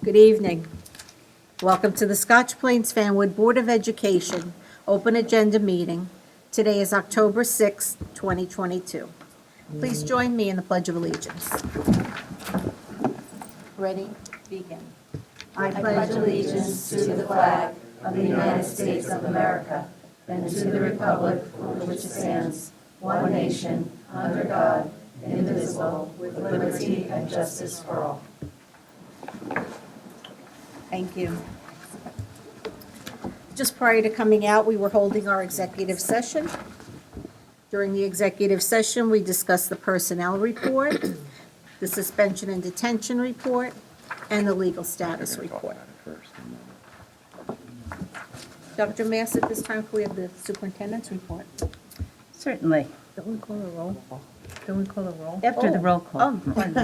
Good evening. Welcome to the Scotch Plains Fanwood Board of Education Open Agenda Meeting. Today is October 6, 2022. Please join me in the Pledge of Allegiance. Ready? Begin. I pledge allegiance to the flag of the United States of America and to the republic for which it stands, one nation, under God, indivisible, with liberty and justice for all. Thank you. Just prior to coming out, we were holding our executive session. During the executive session, we discussed the personnel report, the suspension and detention report, and the legal status report. Dr. Mass, at this time, can we have the superintendent's report? Certainly. Don't we call a roll? Don't we call a roll? After the roll call. Oh, pardon me.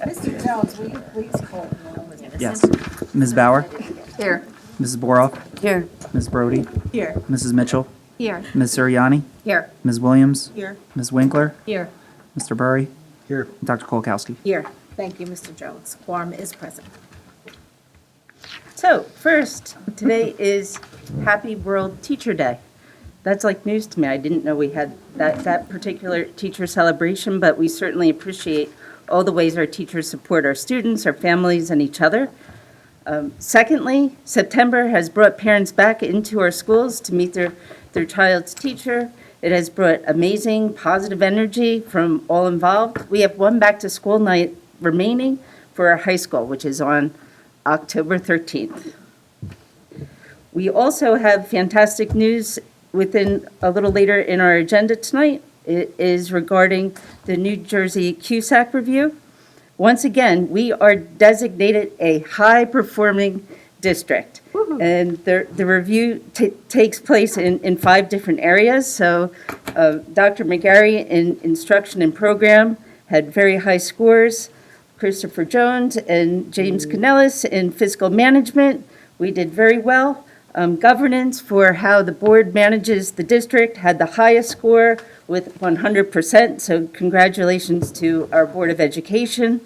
Mr. Jones, will you please call the roll? Yes. Ms. Bauer? Here. Mrs. Boroff? Here. Ms. Brody? Here. Mrs. Mitchell? Here. Ms. Suriani? Here. Ms. Williams? Here. Ms. Winkler? Here. Mr. Burry? Here. Dr. Kolkowski? Here. Thank you, Mr. Jones. Quorum is present. So first, today is Happy World Teacher Day. That's like news to me. I didn't know we had that particular teacher celebration, but we certainly appreciate all the ways our teachers support our students, our families, and each other. Secondly, September has brought parents back into our schools to meet their child's teacher. It has brought amazing positive energy from all involved. We have one back-to-school night remaining for our high school, which is on October 13th. We also have fantastic news within a little later in our agenda tonight. It is regarding the New Jersey Cpag review. Once again, we are designated a high-performing district. And the review takes place in 5 different areas. So Dr. McGarry in instruction and program had very high scores. Christopher Jones and James Canellis in fiscal management, we did very well. Governance for how the board manages the district had the highest score with 100%, so congratulations to our Board of Education.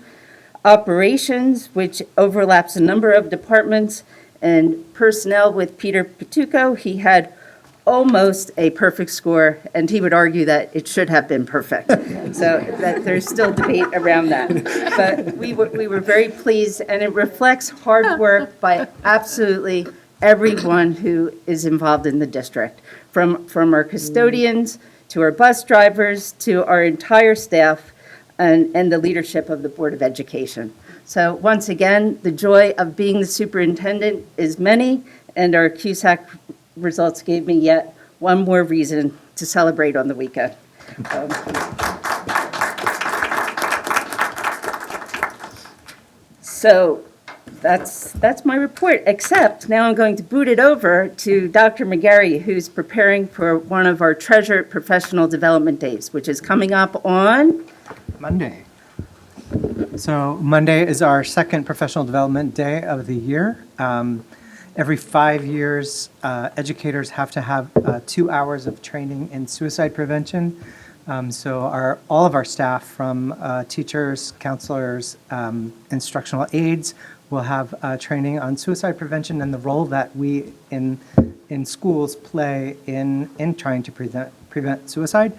Operations, which overlaps a number of departments, and personnel with Peter Patuco, he had almost a perfect score, and he would argue that it should have been perfect. So that there's still debate around that. But we were very pleased, and it reflects hard work by absolutely everyone who is involved in the district, from our custodians to our bus drivers to our entire staff and the leadership of the Board of Education. So once again, the joy of being the superintendent is many, and our CUSAC results gave me yet one more reason to celebrate on the weekend. So that's my report, except now I'm going to boot it over to Dr. McGarry, who's preparing for one of our Treasure Professional Development Days, which is coming up on Monday. So Monday is our second professional development day of the year. Every 5 years, educators have to have 2 hours of training in suicide prevention. So all of our staff, from teachers, counselors, instructional aides, will have training on suicide prevention and the role that we in schools play in trying to prevent suicide.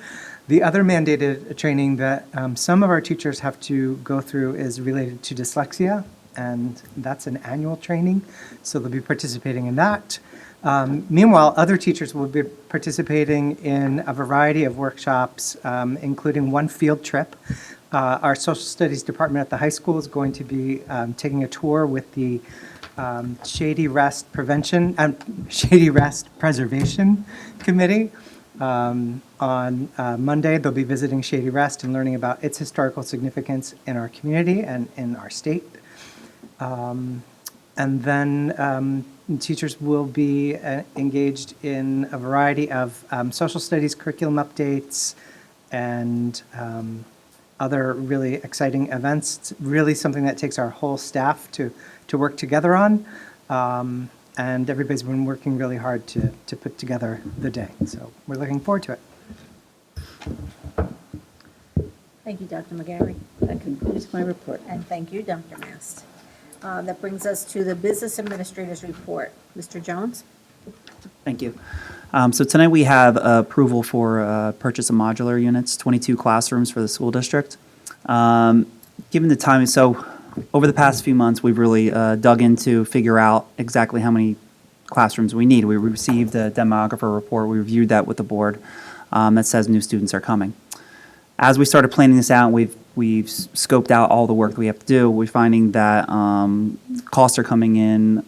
The other mandated training that some of our teachers have to go through is related to dyslexia, and that's an annual training, so they'll be participating in that. Meanwhile, other teachers will be participating in a variety of workshops, including one field trip. Our social studies department at the high school is going to be taking a tour with the Shady Rest Preservation Committee. On Monday, they'll be visiting Shady Rest and learning about its historical significance in our community and in our state. And then teachers will be engaged in a variety of social studies curriculum updates and other really exciting events. It's really something that takes our whole staff to work together on. And everybody's been working really hard to put together the day. So we're looking forward to it. Thank you, Dr. McGarry. That concludes my report. And thank you, Dr. Mast. That brings us to the Business Administrator's Report. Mr. Jones? Thank you. So tonight we have approval for purchase of modular units, 22 classrooms for the school district. Given the timing, so over the past few months, we've really dug in to figure out exactly how many classrooms we need. We received a demographer report. We reviewed that with the board that says new students are coming. As we started planning this out, we've scoped out all the work that we have to do. We're finding that costs are coming in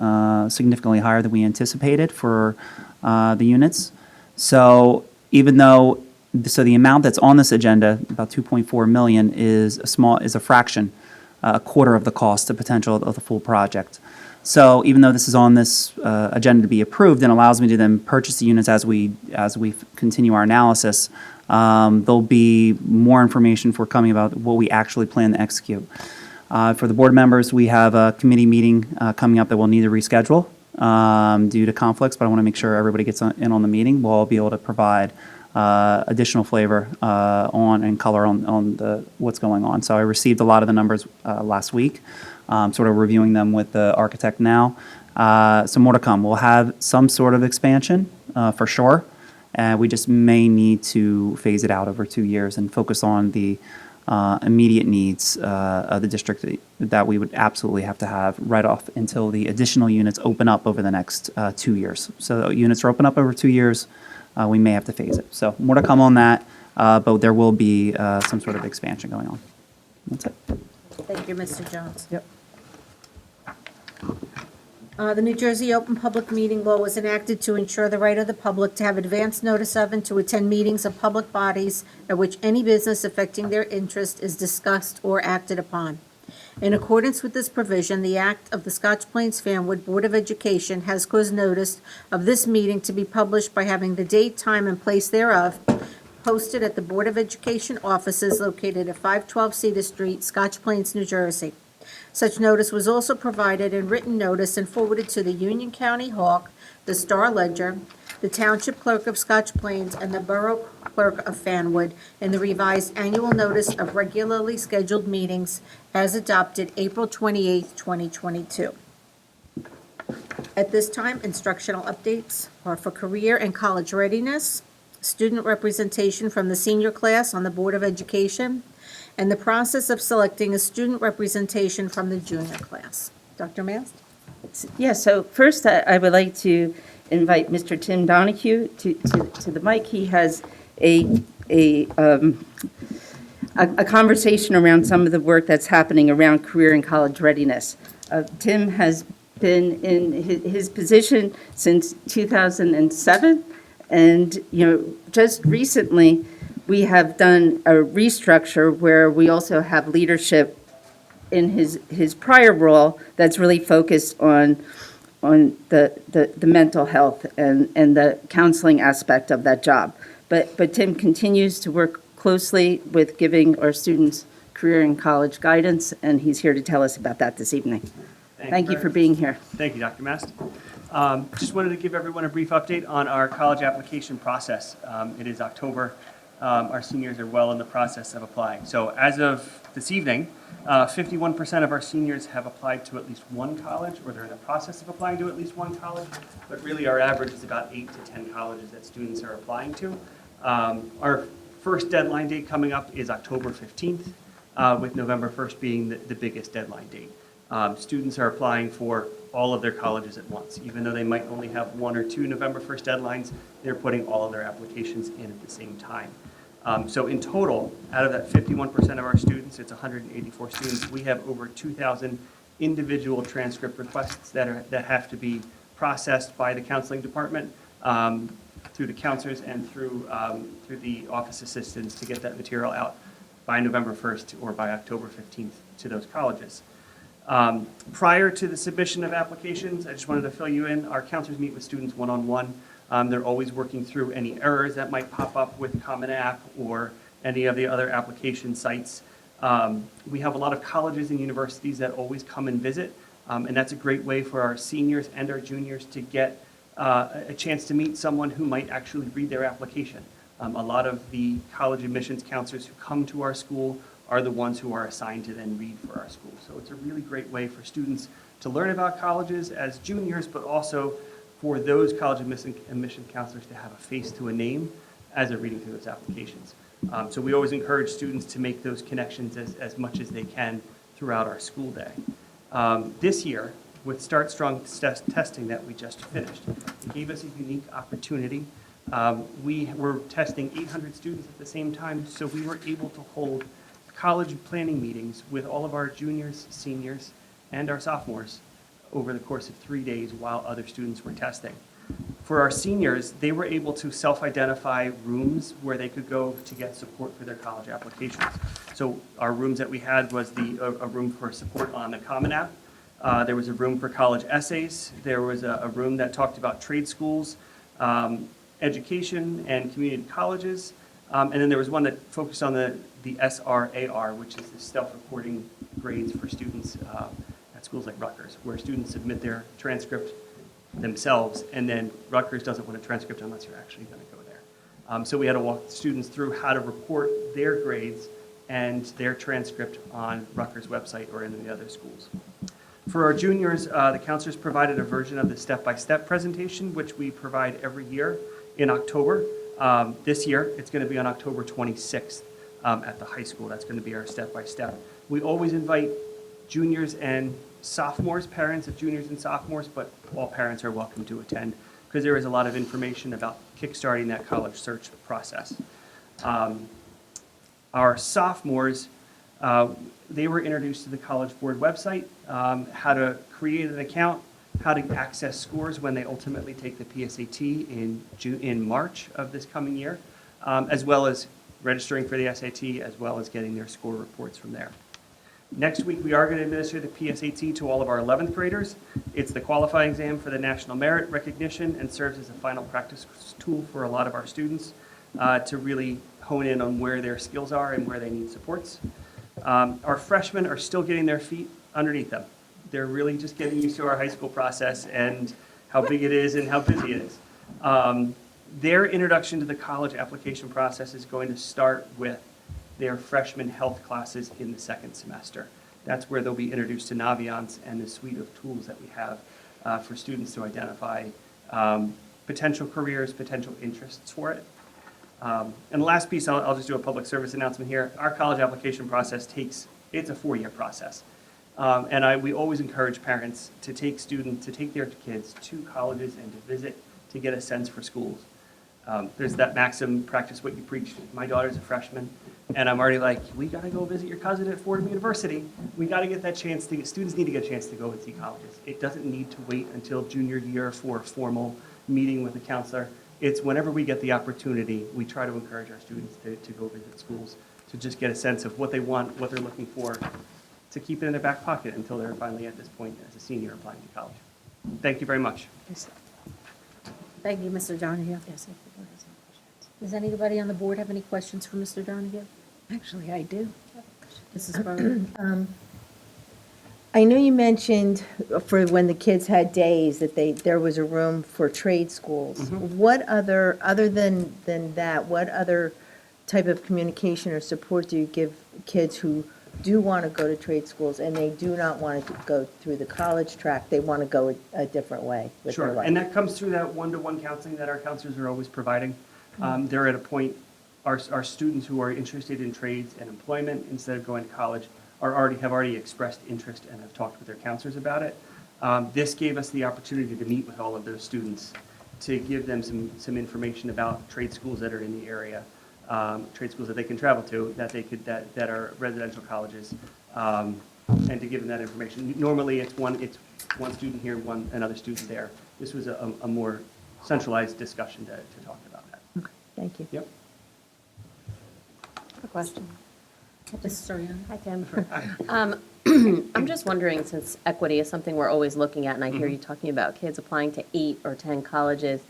significantly higher than we anticipated for the units. So even though, the amount that's on this agenda, about 2.4 million, is a fraction, a quarter of the cost, the potential of the full project. So even though this is on this agenda to be approved and allows me to then purchase the units as we continue our analysis, there'll be more information forthcoming about what we actually plan to execute. For the board members, we have a committee meeting coming up that we'll need to reschedule due to conflicts, but I want to make sure everybody gets in on the meeting. We'll all be able to provide additional flavor on and color on what's going on. So I received a lot of the numbers last week, sort of reviewing them with the architect now. So more to come. We'll have some sort of expansion for sure. We just may need to phase it out over 2 years and focus on the immediate needs of the district that we would absolutely have to have right off until the additional units open up over the next 2 years. So units are open up over 2 years. We may have to phase it. So more to come on that, but there will be some sort of expansion going on. That's it. Thank you, Mr. Jones. Yep. The New Jersey Open Public Meeting Law was enacted to ensure the right of the public to have advance notice of and to attend meetings of public bodies at which any business affecting their interest is discussed or acted upon. In accordance with this provision, the Act of the Scotch Plains Fanwood Board of Education has caused notice of this meeting to be published by having the date, time, and place thereof posted at the Board of Education offices located at 512 Cedar Street, Scotch Plains, New Jersey. Such notice was also provided in written notice and forwarded to the Union County Hawk, the Star Ledger, the Township Clerk of Scotch Plains, and the Borough Clerk of Fanwood in the revised annual notice of regularly scheduled meetings as adopted April 28, 2022. At this time, instructional updates are for career and college readiness, student representation from the senior class on the Board of Education, and the process of selecting a student representation from the junior class. Dr. Mast? Yeah, so first I would like to invite Mr. Tim Donahue to the mic. He has a conversation around some of the work that's happening around career and college readiness. Tim has been in his position since 2007, and just recently we have done a restructure where we also have leadership in his prior role that's really focused on the mental health and the counseling aspect of that job. But Tim continues to work closely with giving our students career and college guidance, and he's here to tell us about that this evening. Thank you for being here. Thank you, Dr. Mast. Just wanted to give everyone a brief update on our college application process. It is October. Our seniors are well in the process of applying. So as of this evening, 51% of our seniors have applied to at least one college, or they're in the process of applying to at least one college, but really our average is about 8 to 10 colleges that students are applying to. Our first deadline date coming up is October 15th, with November 1st being the biggest deadline date. Students are applying for all of their colleges at once. Even though they might only have 1 or 2 November 1st deadlines, they're putting all of their applications in at the same time. So in total, out of that 51% of our students, it's 184 students, we have over 2,000 individual transcript requests that have to be processed by the counseling department through the counselors and through the office assistants to get that material out by November 1st or by October 15th to those colleges. Prior to the submission of applications, I just wanted to fill you in, our counselors meet with students one-on-one. They're always working through any errors that might pop up with Common App or any of the other application sites. We have a lot of colleges and universities that always come and visit, and that's a great way for our seniors and our juniors to get a chance to meet someone who might actually read their application. A lot of the college admissions counselors who come to our school are the ones who are assigned to then read for our school. So it's a really great way for students to learn about colleges as juniors, but also for those college admission counselors to have a face to a name as they're reading through those applications. So we always encourage students to make those connections as much as they can throughout our school day. This year, with Start Strong testing that we just finished, it gave us a unique opportunity. We were testing 800 students at the same time, so we were able to hold college planning meetings with all of our juniors, seniors, and our sophomores over the course of 3 days while other students were testing. For our seniors, they were able to self-identify rooms where they could go to get support for their college applications. So our rooms that we had was a room for support on the Common App. There was a room for college essays. There was a room that talked about trade schools, education, and community colleges. And then there was one that focused on the SRAR, which is the self-reporting grades for students at schools like Rutgers, where students submit their transcript themselves, and then Rutgers doesn't want a transcript unless you're actually going to go there. So we had to walk students through how to report their grades and their transcript on Rutgers' website or in the other schools. For our juniors, the counselors provided a version of the step-by-step presentation, which we provide every year in October. This year, it's going to be on October 26th at the high school. That's going to be our step-by-step. We always invite juniors and sophomores, parents of juniors and sophomores, but all parents are welcome to attend because there is a lot of information about kickstarting that college search process. Our sophomores, they were introduced to the College Board website, how to create an account, how to access scores when they ultimately take the PSAT in March of this coming year, as well as registering for the SAT, as well as getting their score reports from there. Next week, we are going to administer the PSAT to all of our 11th graders. It's the qualifying exam for the National Merit Recognition and serves as a final practice tool for a lot of our students to really hone in on where their skills are and where they need supports. Our freshmen are still getting their feet underneath them. They're really just getting used to our high school process and how big it is and how busy it is. Their introduction to the college application process is going to start with their freshman health classes in the second semester. That's where they'll be introduced to Naviance and the suite of tools that we have for students to identify potential careers, potential interests for it. And the last piece, I'll just do a public service announcement here. Our college application process it's a 4-year process. And we always encourage parents to take their kids to colleges and to visit to get a sense for schools. There's that maxim, practice what you preach. My daughter's a freshman, and I'm already like, we got to go visit your cousin at Fordham University. We got to get that chance students need to get a chance to go and see colleges. It doesn't need to wait until junior year for a formal meeting with a counselor. It's whenever we get the opportunity, we try to encourage our students to go visit schools, to just get a sense of what they want, what they're looking for, to keep it in their back pocket until they're finally at this point as a senior applying to college. Thank you very much. Thank you, Mr. Donahue. Does anybody on the board have any questions for Mr. Donahue? Actually, I do. Mrs. Cronin? I know you mentioned for when the kids had days that there was a room for trade schools. What other than that, what other type of communication or support do you give kids who do want to go to trade schools and they do not want to go through the college track, they want to go a different way with their Sure, life? and that comes through that one-to-one counseling that our counselors are always providing. They're at a point, our students who are interested in trades and employment instead of going to college have already expressed interest and have talked with their counselors about it. This gave us the opportunity to meet with all of those students to give them some information about trade schools that are in the area, trade schools that they can travel to, that are residential colleges, and to give them that information. Normally, it's one student here, another student there. This was a more centralized discussion to talk about that. Thank you. Yep. A question. Mrs. Soriano? Hi, Jennifer. I'm just wondering, since equity is something we're always looking at, and I hear you talking about kids applying to 8 or 10 colleges,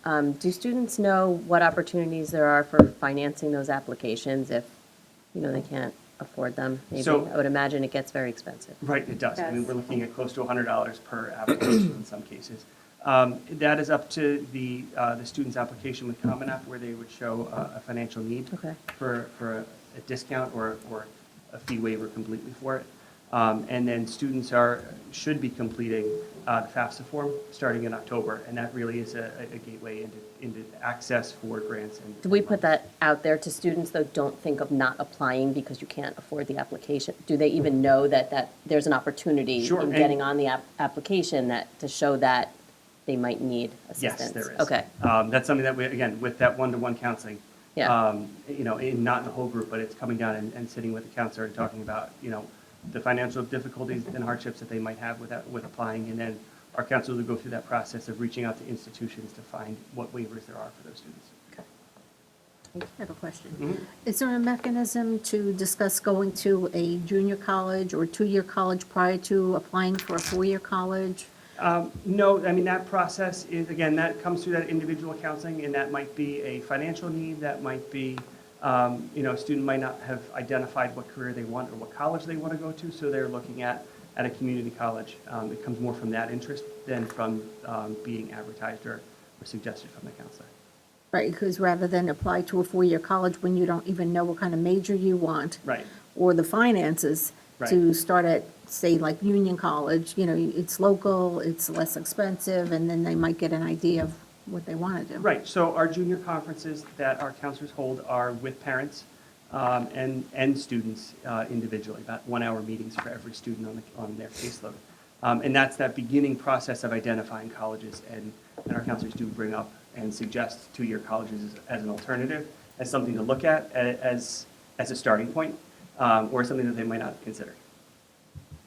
do students know what opportunities there are for financing those applications if, they can't afford them? Maybe. So- I would imagine it gets very expensive. Right, it does. I mean, we're looking at close to $100 per application in some cases. That is up to the student's application with Common App, where they would show a financial need Okay. for a discount or a fee waiver completely for it. And then students should be completing the FAFSA form starting in October, and that really is a gateway into access for grants. And Do we put that out there to students, though? Don't think of not applying because you can't afford the application. Do they even know that there's an opportunity Sure, in and- getting on the application to show that they might need assistance? Yes, there is. Okay. That's something that we, again, with that one-to-one counseling, Yeah. not in the whole group, but it's coming down and sitting with the counselor and talking about, the financial difficulties and hardships that they might have with applying. And then our counselors will go through that process of reaching out to institutions to find what waivers there are for those students. I have a question. Mm-hmm. Is there a mechanism to discuss going to a junior college or two-year college prior to applying for a four-year college? No, I mean, that process is, again, that comes through that individual counseling, and that might be a financial need, that might be, a student might not have identified what career they want or what college they want to go to, so they're looking at a community college. It comes more from that interest than from being advertised or suggested from the counselor. Right, because rather than apply to a four-year college when you don't even know what kind of major you want. Right. Or the finances, to Right. start at, say, like Union College, it's local, it's less expensive, and then they might get an idea of what they want to do. Right, so our junior conferences that our counselors hold are with parents and students individually, about 1 hour meetings for every student on their caseload. And that's that beginning process of identifying colleges, and our counselors do bring up and suggest two-year colleges as an alternative, as something to look at as a starting point, or something that they might not have considered.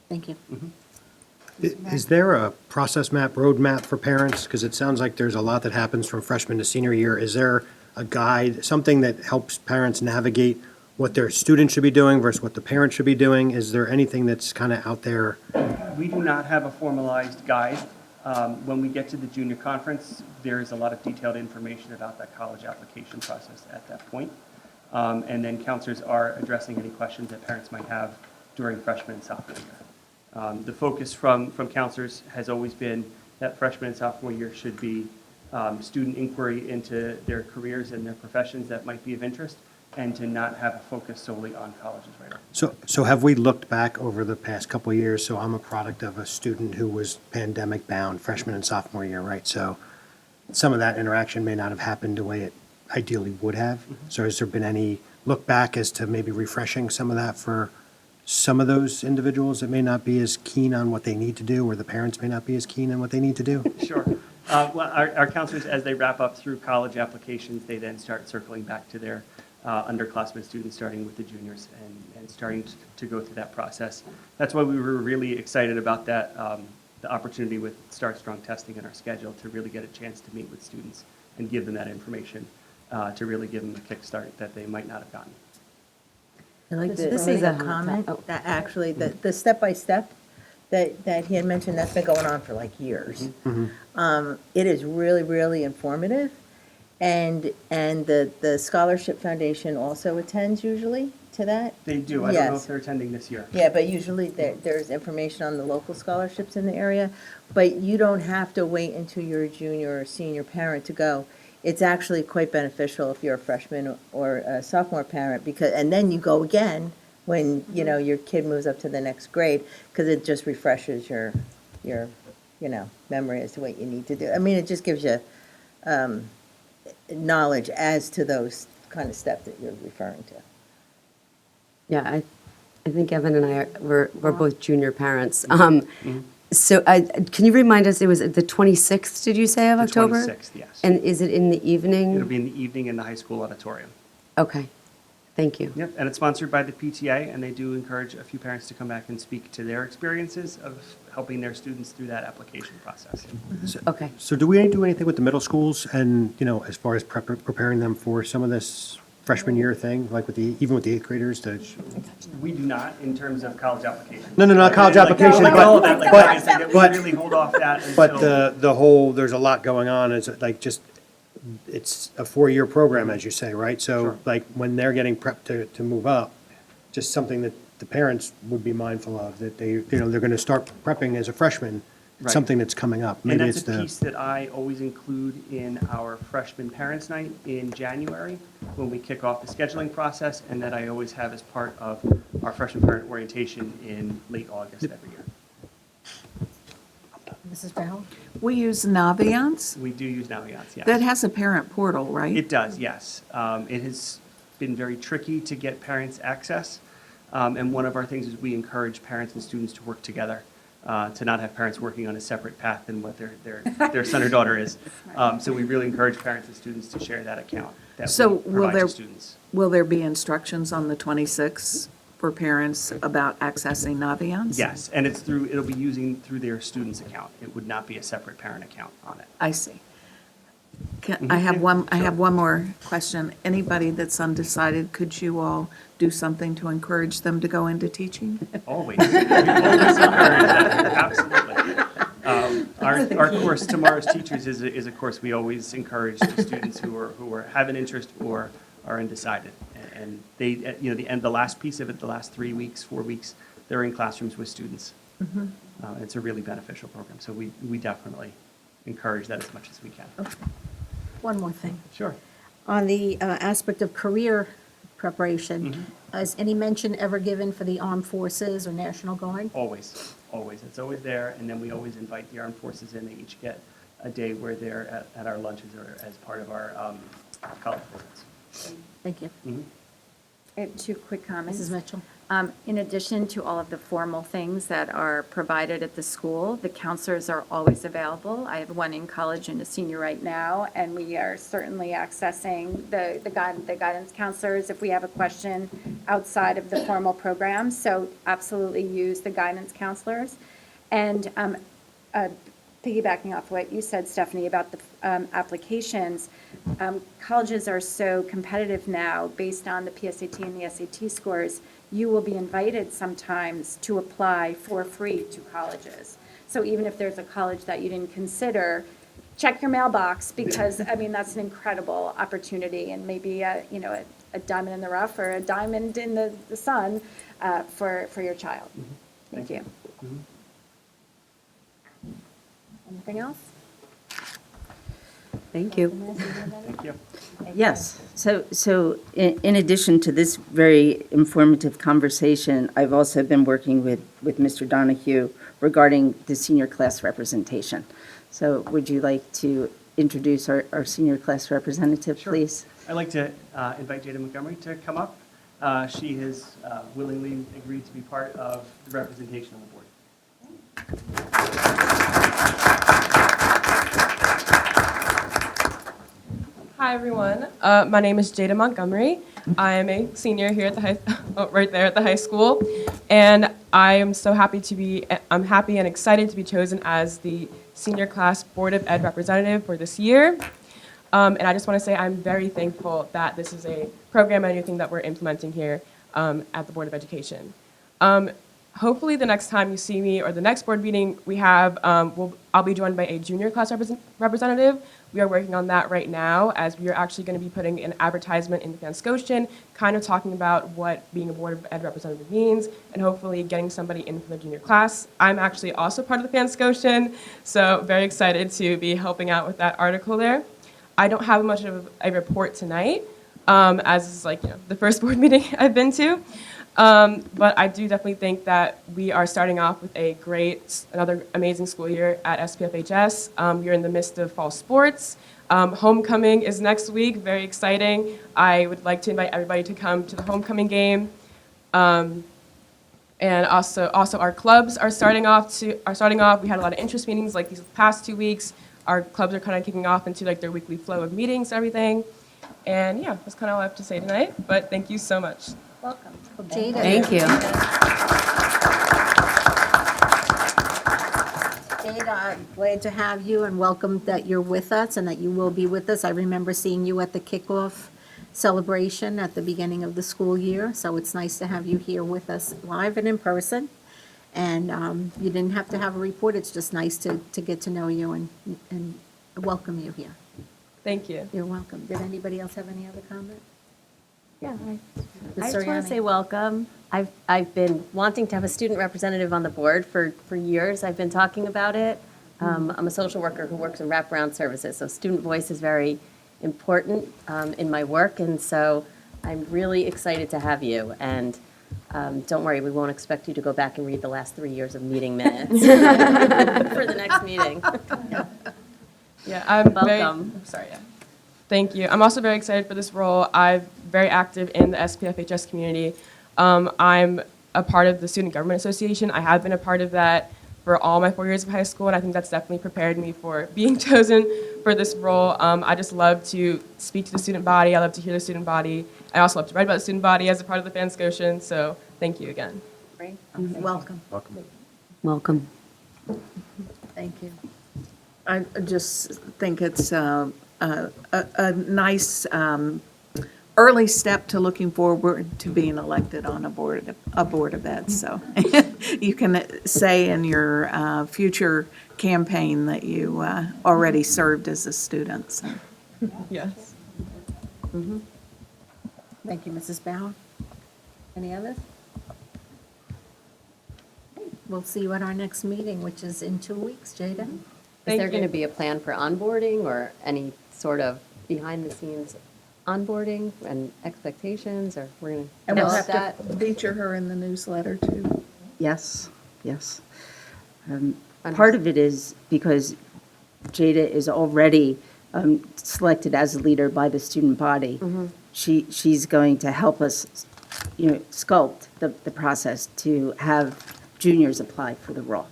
Thank you. Is there a process map, roadmap for parents? Because it sounds like there's a lot that happens from freshman to senior year. Is there a guide, something that helps parents navigate what their student should be doing versus what the parent should be doing? Is there anything that's kind of out there? We do not have a formalized guide. When we get to the junior conference, there is a lot of detailed information about that college application process at that point. And then counselors are addressing any questions that parents might have during freshman and sophomore year. The focus from counselors has always been that freshman and sophomore year should be student inquiry into their careers and their professions that might be of interest, and to not have a focus solely on colleges right now. So have we looked back over the past couple of years? So I'm a product of a student who was pandemic bound freshman and sophomore year, right? So some of that interaction may not have happened the way it ideally would have. So has there been any look back as to maybe refreshing some of that for some of those individuals that may not be as keen on what they need to do, or the parents may not be as keen on what they need to do? Sure. Well, our counselors, as they wrap up through college applications, they then start circling back to their underclassmen students, starting with the juniors and starting to go through that process. That's why we were really excited about that, the opportunity with Start Strong testing in our schedule to really get a chance to meet with students and give them that information, to really give them a kickstart that they might not have gotten. I like This the is a comment oh. that actually, the step-by-step that he had mentioned, that's been going on for like years. It is really, really informative. And the Scholarship Foundation also attends usually to that? They do. I don't know Yes. if they're attending this year. Yeah, but usually there's information on the local scholarships in the area, but you don't have to wait until you're a junior or senior parent to go. It's actually quite beneficial if you're a freshman or a sophomore parent, and then you go again when, your kid moves up to the next grade, because it just refreshes your memory as to what you need to do. I mean, it just gives you knowledge as to those kind of steps that you're referring to. Yeah, I think Evan and I we're both junior parents. So can you remind us, it was the 26th, did you say, of The October? 26th, yes. And is it in the evening? It'll be in the evening in the high school auditorium. Okay, thank you. Yep, and it's sponsored by the PTA, and they do encourage a few parents to come back and speak to their experiences of helping their students through that application process. Okay. So do we do anything with the middle schools and, as far as preparing them for some of this freshman year thing, like even with the 8th graders to? We do not in terms of college application. No, not college Like, application, like all of that, like but- obviously that we but- really hold off that until. But the whole, there's a lot going on, it's like it's a 4-year program, as you say, right? So Sure. like when they're getting prepped to move up, just something that the parents would be mindful of, that they're going to start prepping as a freshman, Right. something that's coming up. And Maybe that's it's a the, piece that I always include in our freshman parents' night in January, when we kick off the scheduling process, and that I always have as part of our freshman parent orientation in late August every year. Mrs. Bauer? We use Naviance. We do use Naviance, yes. That has a parent portal, right? It does, yes. It has been very tricky to get parents access, and one of our things is we encourage parents and students to work together, to not have parents working on a separate path than what their son or daughter is. So we really encourage parents and students to share that account that So we will provide there, to students. will there be instructions on the 26th for parents about accessing Naviance? Yes, and it'll be using through their student's account. It would not be a separate parent account on it. I see. I have one more question. Anybody that's undecided, could you all do something to encourage them to go into teaching? Always. We always encourage that, absolutely. Our course, Tomorrow's Teachers, is a course we always encourage the students who have an interest or are undecided. And they, the last piece of it, the last 3 weeks, 4 weeks, they're in classrooms with students. It's a really beneficial program, so we definitely encourage that as much as we can. One more thing. Sure. On the aspect of career preparation, is any mention ever given for the armed forces or National Guard? Always, always. It's always there, and then we always invite the armed forces in. They each get a day where they're at our lunches or as part of our college visits. Thank you. I have two quick comments. Mrs. Mitchell? In addition to all of the formal things that are provided at the school, the counselors are always available. I have one in college and a senior right now, and we are certainly accessing the guidance counselors if we have a question outside of the formal program. So absolutely use the guidance counselors. And piggybacking off what you said, Stephanie, about the applications, colleges are so competitive now based on the PSAT and the SAT scores. You will be invited sometimes to apply for free to colleges. So even if there's a college that you didn't consider, check your mailbox because, that's an incredible opportunity and maybe a diamond in the rough or a diamond in the sun for your child. Thank you. Anything else? Thank you. Thank you. Yes, so in addition to this very informative conversation, I've also been working with Mr. Donahue regarding the senior class representation. So would you like to introduce our senior class representative, Sure. please? I'd like to invite Jada Montgomery to come up. She has willingly agreed to be part of the representation on the board. Hi, everyone. My name is Jada Montgomery. I am a senior here at the right there at the high school, and I am so happy I'm happy and excited to be chosen as the senior class Board of Ed representative for this year. And I just want to say I'm very thankful that this is a program and a new thing that we're implementing here at the Board of Education. Hopefully the next time you see me or the next board meeting we have, I'll be joined by a junior class representative. We are working on that right now as we are actually going to be putting an advertisement in the Fan Scotian, kind of talking about what being a Board of Ed representative means and hopefully getting somebody in for the junior class. I'm actually also part of the Fan Scotian, so very excited to be helping out with that article there. I don't have much of a report tonight, as is the first board meeting I've been to. But I do definitely think that we are starting off with another amazing school year at SPFHS. We're in the midst of fall sports. Homecoming is next week, very exciting. I would like to invite everybody to come to the homecoming game. And also our clubs are starting off. We had a lot of interest meetings these past 2 weeks. Our clubs are kind of kicking off into their weekly flow of meetings and everything. And yeah, that's kind of all I have to say tonight, but thank you so much. Welcome. Jada. Thank you. Jada, I'm glad to have you and welcome that you're with us and that you will be with us. I remember seeing you at the kickoff celebration at the beginning of the school year, so it's nice to have you here with us live and in person. And you didn't have to have a report, it's just nice to get to know you and welcome you here. Thank you. You're welcome. Did anybody else have any other comment? Yeah, I Ms. just want Soriani. to say welcome. I've been wanting to have a student representative on the board for years. I've been talking about it. I'm a social worker who works in wraparound services, so student voice is very important in my work, and so I'm really excited to have you. And don't worry, we won't expect you to go back and read the last 3 years of meeting minutes for the next meeting. Yeah, I'm Welcome. Very, sorry, yeah. Thank you. I'm also very excited for this role. I'm very active in the SPFHS community. I'm a part of the Student Government Association. I have been a part of that for all my 4 years of high school, and I think that's definitely prepared me for being chosen for this role. I just love to speak to the student body. I love to hear the student body. I also love to write about the student body as a part of the Fan Scotian, so thank you again. Great. Welcome. Welcome. Thank you. I just think it's a nice early step to looking forward to being elected on a board of ed. So you can say in your future campaign that you already served as a student. So. Yes. Thank you, Mrs. Bauer. Any others? We'll see you at our next meeting, which is in 2 weeks, Jada. Is Thank there going to you. be a plan for onboarding or any sort of behind-the-scenes onboarding and expectations, or we're going to And we'll develop have that? to feature her in the newsletter too. Yes, yes. Part of it is because Jada is already selected as a leader by the student body. She's going to help us, sculpt the process to have juniors apply for the role.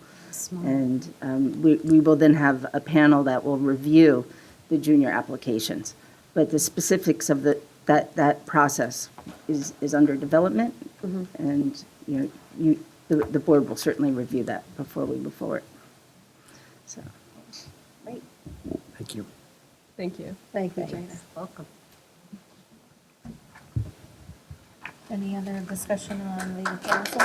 And we will then have a panel that will review the junior applications. But the specifics of that process is under development. And, the board will certainly review that before we move forward. So. Thank you. Thank you. Thank you, Jada. Welcome. Any other discussion on the council?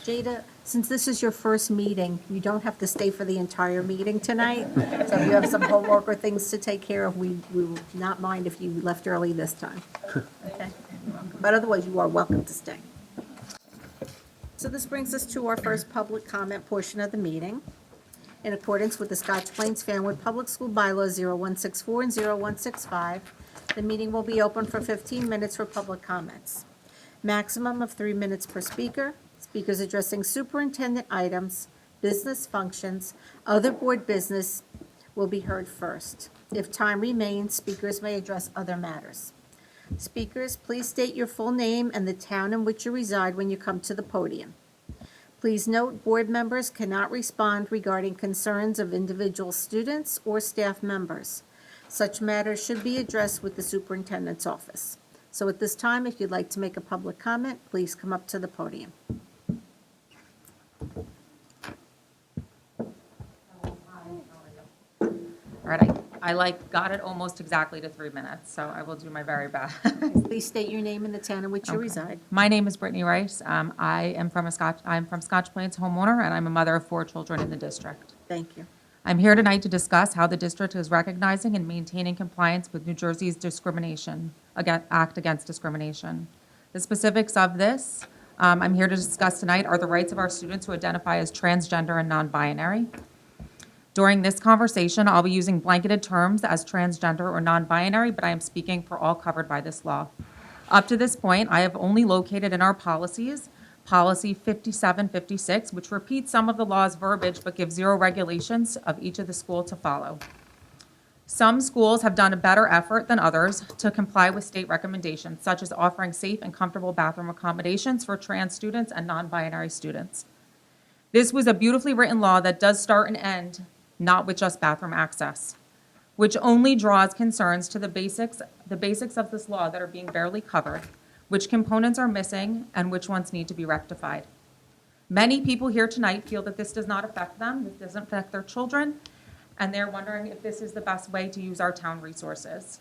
Jada, since this is your first meeting, you don't have to stay for the entire meeting tonight. So if you have some homework or things to take care of, we will not mind if you left early this time. Okay? But otherwise, you are welcome to stay. So this brings us to our first public comment portion of the meeting. In accordance with the Scotch Plains Fanwood Public School Bylaws 0164 and 0165, the meeting will be open for 15 minutes for public comments. Maximum of 3 minutes per speaker. Speakers addressing superintendent items, business functions, other board business will be heard first. If time remains, speakers may address other matters. Speakers, please state your full name and the town in which you reside when you come to the podium. Please note, board members cannot respond regarding concerns of individual students or staff members. Such matters should be addressed with the superintendent's office. So at this time, if you'd like to make a public comment, please come up to the podium. All right, I got it almost exactly to 3 minutes, so I will do my very best. Please state your name and the town in which you reside. My name is Brittany Rice. I'm from Scotch Plains homeowner, and I'm a mother of 4 children in the district. Thank you. I'm here tonight to discuss how the district is recognizing and maintaining compliance with New Jersey's Act Against Discrimination. The specifics of this, I'm here to discuss tonight, are the rights of our students who identify as transgender and non-binary. During this conversation, I'll be using blanketed terms as transgender or non-binary, but I am speaking for all covered by this law. Up to this point, I have only located in our policies, Policy 5756, which repeats some of the law's verbiage but gives 0 regulations of each of the schools to follow. Some schools have done a better effort than others to comply with state recommendations, such as offering safe and comfortable bathroom accommodations for trans students and non-binary students. This was a beautifully written law that does start and end not with just bathroom access, which only draws concerns to the basics of this law that are being barely covered, which components are missing, and which ones need to be rectified. Many people here tonight feel that this does not affect them, this doesn't affect their children, and they're wondering if this is the best way to use our town resources.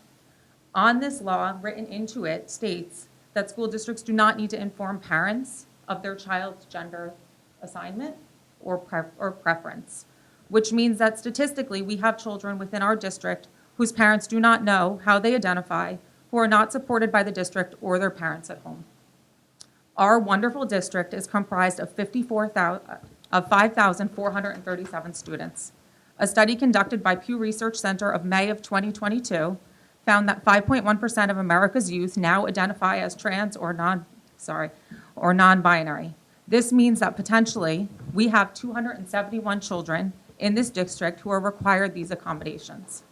On this law, written into it, states that school districts do not need to inform parents of their child's gender assignment, or preference, which means that statistically, we have children within our district whose parents do not know how they identify, who are not supported by the district or their parents at home. Our wonderful district is comprised of 5,437 students. A study conducted by Pew Research Center of May of 2022 found that 5.1% of America's youth now identify as trans or non-binary. This means that potentially we have 271 children in this district who are required these accommodations.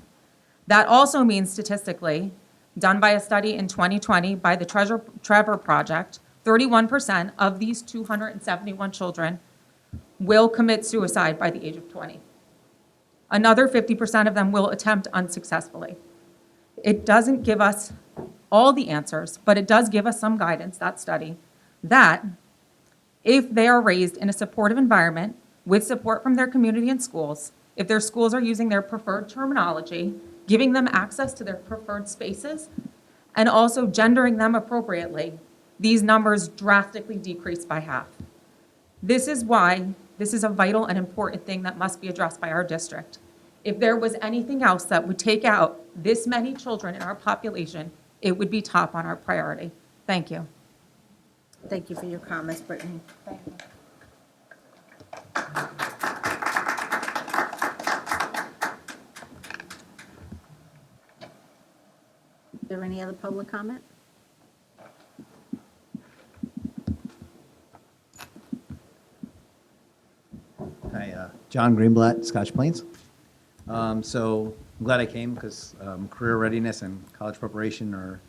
That also means statistically, done by a study in 2020 by the Trevor Project, 31% of these 271 children will commit suicide by the age of 20. Another 50% of them will attempt unsuccessfully. It doesn't give us all the answers, but it does give us some guidance, that study, that if they are raised in a supportive environment with support from their community and schools, if their schools are using their preferred terminology, giving them access to their preferred spaces, and also gendering them appropriately, these numbers drastically decrease by half. This is why this is a vital and important thing that must be addressed by our district. If there was anything else that would take out this many children in our population, it would be top on our priority. Thank you. Thank you for your comments, Brittany. Thank you. Is there any other public comment? Hi, John Greenblatt, Scotch Plains. So I'm glad I came because career readiness and college preparation are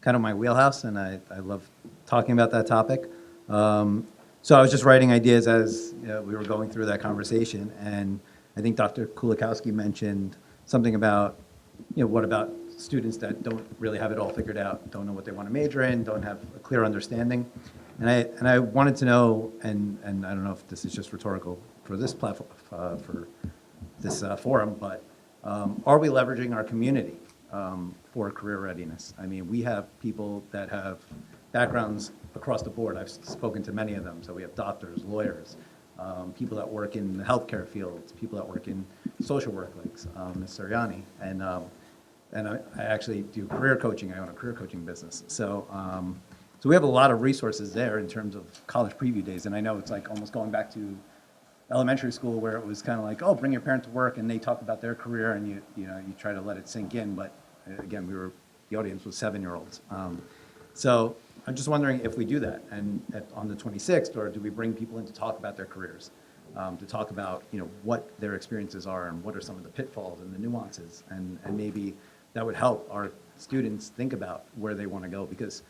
kind of my wheelhouse, and I love talking about that topic. So I was just writing ideas as we were going through that conversation, and I think Dr. Kulikowski mentioned something about, what about students that don't really have it all figured out, don't know what they want to major in, don't have a clear understanding. And I wanted to know, and I don't know if this is just rhetorical for this platform, for this forum, but are we leveraging our community for career readiness? I mean, we have people that have backgrounds across the board. I've spoken to many of them. So we have doctors, lawyers, people that work in the healthcare fields, people that work in social work, like Ms. Sariani. And I actually do career coaching. I own a career coaching business. So we have a lot of resources there in terms of college preview days. And I know it's like almost going back to elementary school where it was kind of like, oh, bring your parent to work, and they talk about their career, and you try to let it sink in. But again, the audience was 7-year-olds. So I'm just wondering if we do that, and on the 26th, or do we bring people in to talk about their careers, to talk about what their experiences are and what are some of the pitfalls and the nuances, and maybe that would help our students think about where they want to go, because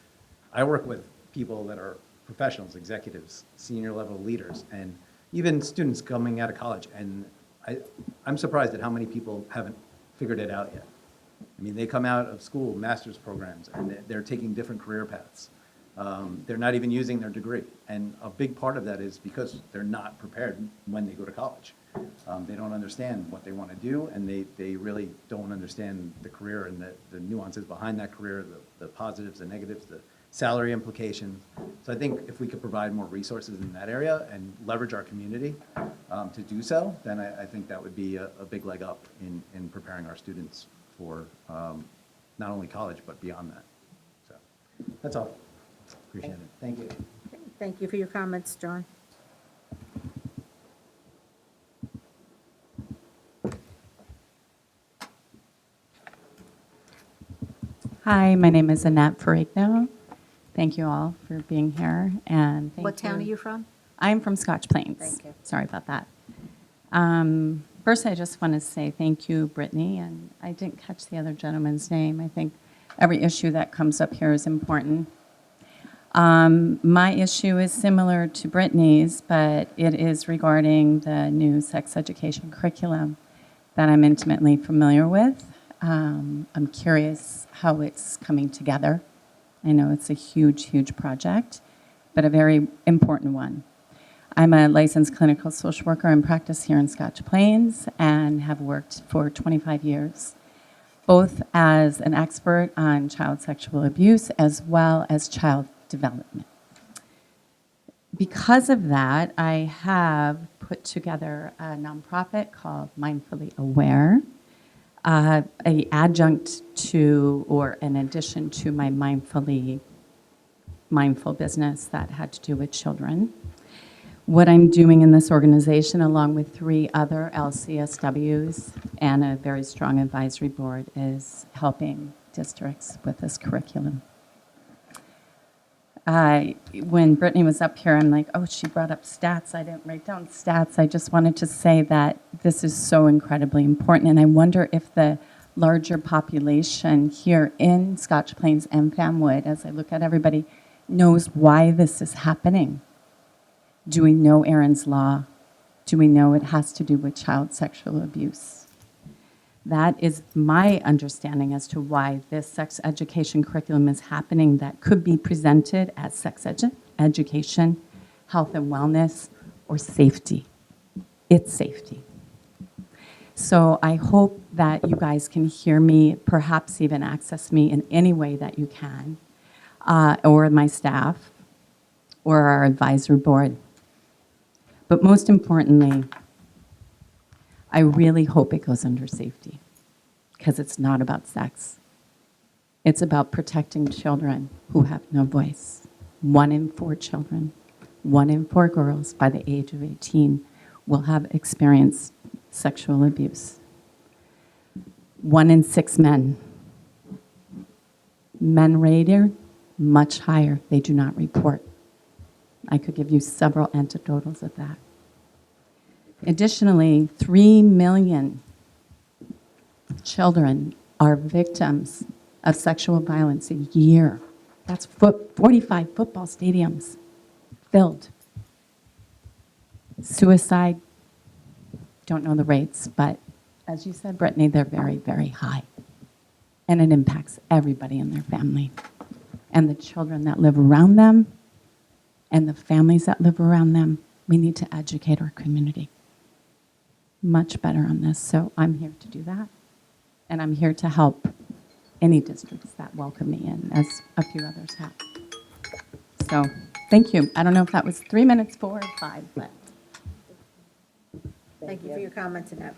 I work with people that are professionals, executives, senior level leaders, and even students coming out of college, and I'm surprised at how many people haven't figured it out yet. I mean, they come out of school, master's programs, and they're taking different career paths. They're not even using their degree, and a big part of that is because they're not prepared when they go to college. They don't understand what they want to do, and they really don't understand the career and the nuances behind that career, the positives, the negatives, the salary implications. So I think if we could provide more resources in that area and leverage our community to do so, then I think that would be a big leg up in preparing our students for not only college, but beyond that. So that's all. Appreciate it. Thank you. Thank you for your comments, John. Hi, my name is Annette Ferrigno. Thank you all for being here, and thank What town are you from? I'm from Scotch Plains. Thank you. Sorry about that. First, I just want to say thank you, Brittany, and I didn't catch the other gentleman's name. I think every issue that comes up here is important. My issue is similar to Brittany's, but it is regarding the new sex education curriculum that I'm intimately familiar with. I'm curious how it's coming together. I know it's a huge, huge project, but a very important one. I'm a licensed clinical social worker in practice here in Scotch Plains and have worked for 25 years, both as an expert on child sexual abuse as well as child development. Because of that, I have put together a nonprofit called Mindfully Aware, a adjunct to or an addition to my mindful business that had to do with children. What I'm doing in this organization, along with 3 other LCSWs and a very strong advisory board, is helping districts with this curriculum. When Brittany was up here, I'm like, oh, she brought up stats. I didn't write down stats. I just wanted to say that this is so incredibly important, and I wonder if the larger population here in Scotch Plains and Fanwood, as I look at everybody, knows why this is happening. Do we know Aaron's Law? Do we know it has to do with child sexual abuse? That is my understanding as to why this sex education curriculum is happening that could be presented as sex education, health and wellness, or safety. It's safety. So I hope that you guys can hear me, perhaps even access me in any way that you can, or my staff, or our advisory board. But most importantly, I really hope it goes under safety, because it's not about sex. It's about protecting children who have no voice. 1 in 4 children, 1 in 4 girls by the age of 18 will have experienced sexual abuse. 1 in 6 men. Men rated much higher. They do not report. I could give you several anecdotals of that. Additionally, 3 million children are victims of sexual violence a year. That's 45 football stadiums filled. Suicide, don't know the rates, but as you said, Brittany, they're very, very high. And it impacts everybody in their family. And the children that live around them, and the families that live around them. We need to educate our community much better on this. So I'm here to do that. And I'm here to help any districts that welcome me in, as a few others have. So thank you. I don't know if that was 3 minutes, 4 or 5, but. Thank you for your comments, Annette.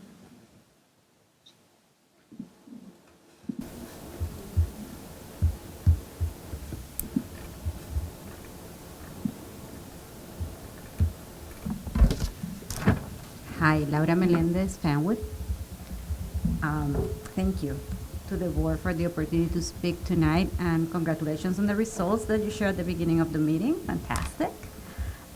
Hi, Laura Melendez, Fanwood. Thank you to the board for the opportunity to speak tonight, and congratulations on the results that you shared at the beginning of the meeting. Fantastic.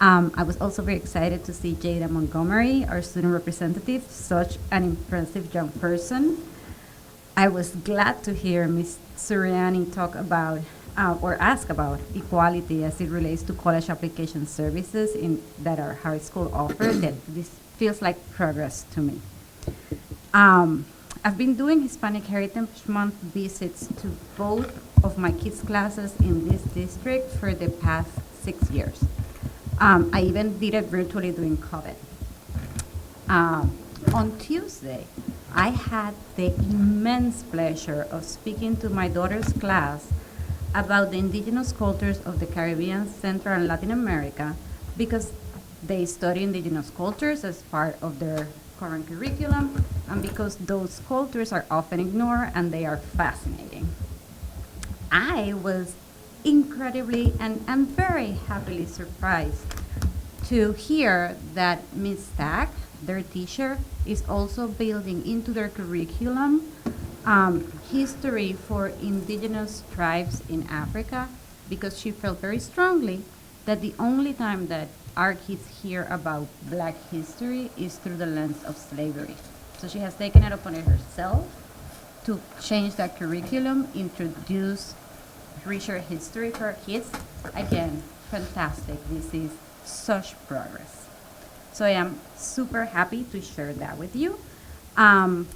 I was also very excited to see Jada Montgomery, our student representative, such an impressive young person. I was glad to hear Ms. Suriani talk about or ask about equality as it relates to college application services that our high school offers. That this feels like progress to me. I've been doing Hispanic Heritage Month visits to both of my kids' classes in this district for the past 6 years. I even did it virtually during COVID. On Tuesday, I had the immense pleasure of speaking to my daughter's class about the indigenous cultures of the Caribbean, Central, and Latin America, because they study indigenous cultures as part of their current curriculum, and because those cultures are often ignored and they are fascinating. I was incredibly and very happily surprised to hear that Ms. Stack, their teacher, is also building into their curriculum history for indigenous tribes in Africa, because she felt very strongly that the only time that our kids hear about Black history is through the lens of slavery. So she has taken it upon herself to change that curriculum, introduce richer history for our kids. Again, fantastic. This is such progress. So I am super happy to share that with you. And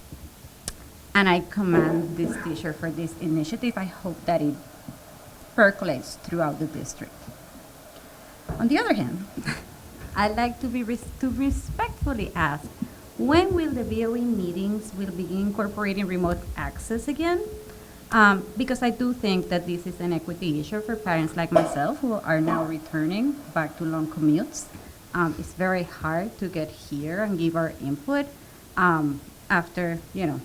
I commend this teacher for this initiative. I hope that it percolates throughout the district. On the other hand, I'd like to respectfully ask, when will the BOE meetings will begin incorporating remote access again? Because I do think that this is an equity issue for parents like myself who are now returning back to long commutes. It's very hard to get here and give our input after,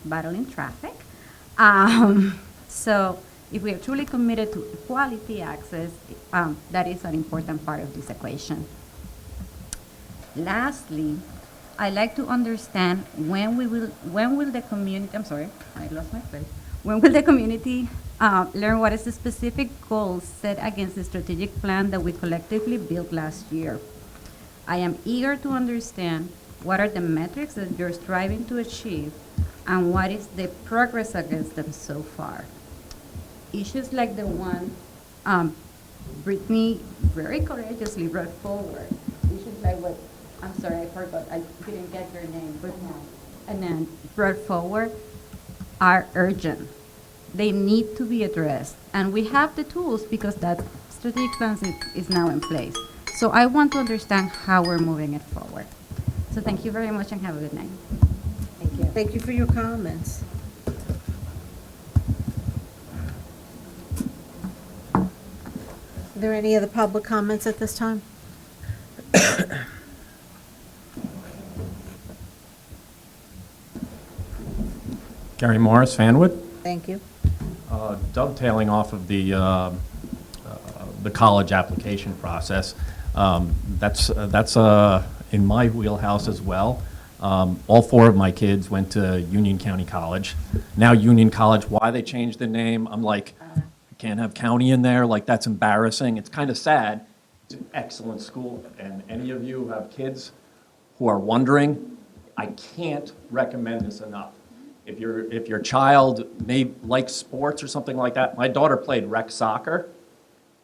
battling traffic. So if we are truly committed to equality access, that is an important part of this equation. Lastly, I'd like to understand when will the community, I'm sorry, I lost my place. When will the community learn what is the specific goals set against the strategic plan that we collectively built last year? I am eager to understand what are the metrics that you're striving to achieve and what is the progress against them so far. Issues like the one Brittany very courageously brought forward, issues like what, I'm sorry, I forgot, I didn't get your name, Brittany, and then brought forward are urgent. They need to be addressed. And we have the tools because that strategic plan is now in place. So I want to understand how we're moving it forward. So thank you very much and have a good night. Thank you. Thank you for your comments. Are there any other public comments at this time? Gary Morris, Fanwood. Thank you. Dovetailing off of the college application process, that's in my wheelhouse as well. All 4 of my kids went to Union County College. Now Union College, why they changed the name, I'm like, I can't have county in there, like that's embarrassing. It's kind of sad. It's an excellent school, and any of you who have kids who are wondering, I can't recommend this enough. If your child may like sports or something like that, my daughter played rec soccer.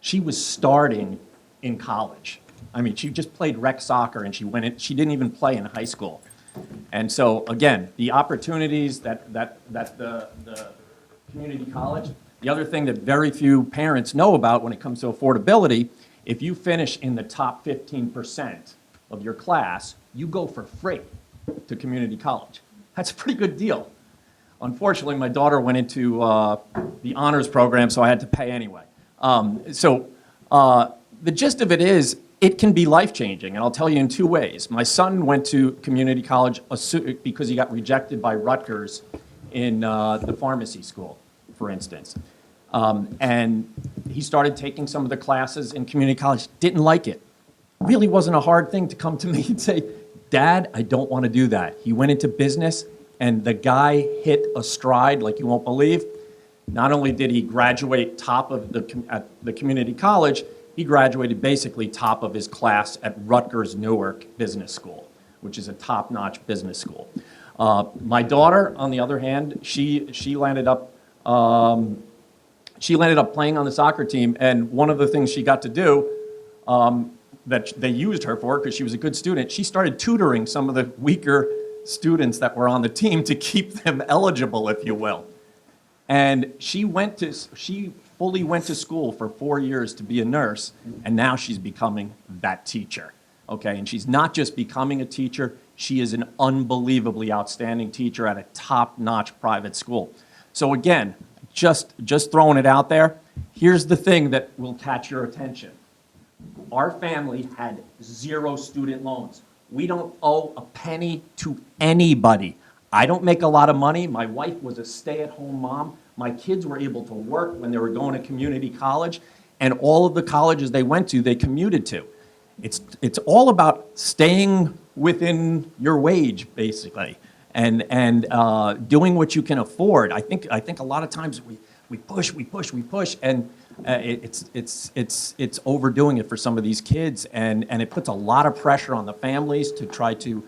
She was starting in college. I mean, she just played rec soccer and she didn't even play in high school. And so again, the opportunities that the community college, the other thing that very few parents know about when it comes to affordability, if you finish in the top 15% of your class, you go for free to community college. That's a pretty good deal. Unfortunately, my daughter went into the honors program, so I had to pay anyway. The gist of it is, it can be life-changing, and I'll tell you in 2 ways. My son went to community college because he got rejected by Rutgers in the pharmacy school, for instance. And he started taking some of the classes in community college, didn't like it. Really wasn't a hard thing to come to me and say, Dad, I don't want to do that. He went into business, and the guy hit a stride like you won't believe. Not only did he graduate top of at the community college, he graduated basically top of his class at Rutgers Newark Business School, which is a top-notch business school. My daughter, on the other hand, she landed up playing on the soccer team, and one of the things she got to do that they used her for, because she was a good student, she started tutoring some of the weaker students that were on the team to keep them eligible, if you will. And she fully went to school for 4 years to be a nurse, and now she's becoming that teacher, okay? And she's not just becoming a teacher, she is an unbelievably outstanding teacher at a top-notch private school. So again, just throwing it out there, here's the thing that will catch your attention. Our family had 0 student loans. We don't owe a penny to anybody. I don't make a lot of money. My wife was a stay-at-home mom. My kids were able to work when they were going to community college, and all of the colleges they went to, they commuted to. It's all about staying within your wage, basically, and doing what you can afford. I think a lot of times we push, and it's overdoing it for some of these kids, and it puts a lot of pressure on the families to try to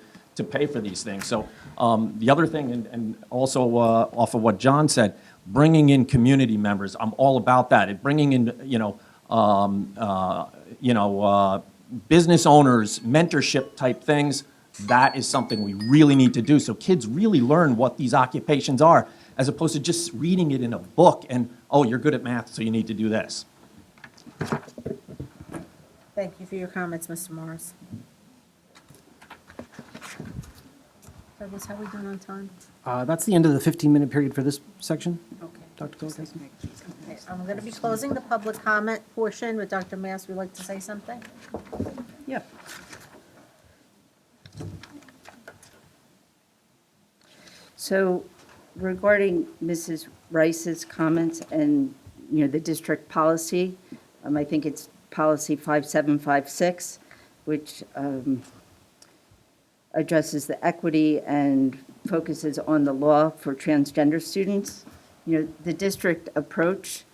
pay for these things. So the other thing, and also off of what John said, bringing in community members, I'm all about that. Bringing in, business owners, mentorship type things, that is something we really need to do so kids really learn what these occupations are, as opposed to just reading it in a book and, oh, you're good at math, so you need to do this. Thank you for your comments, Mr. Morris. Douglas, how are we doing on time? That's the end of the 15-minute period for this section. Okay. Dr. Goldstein? Okay, I'm going to be closing the public comment portion, but Dr. Mass would like to say something? Yeah. So regarding Mrs. Rice's comments and, the district policy, I think it's policy 5756, which addresses the equity and focuses on the law for transgender students. The district approach,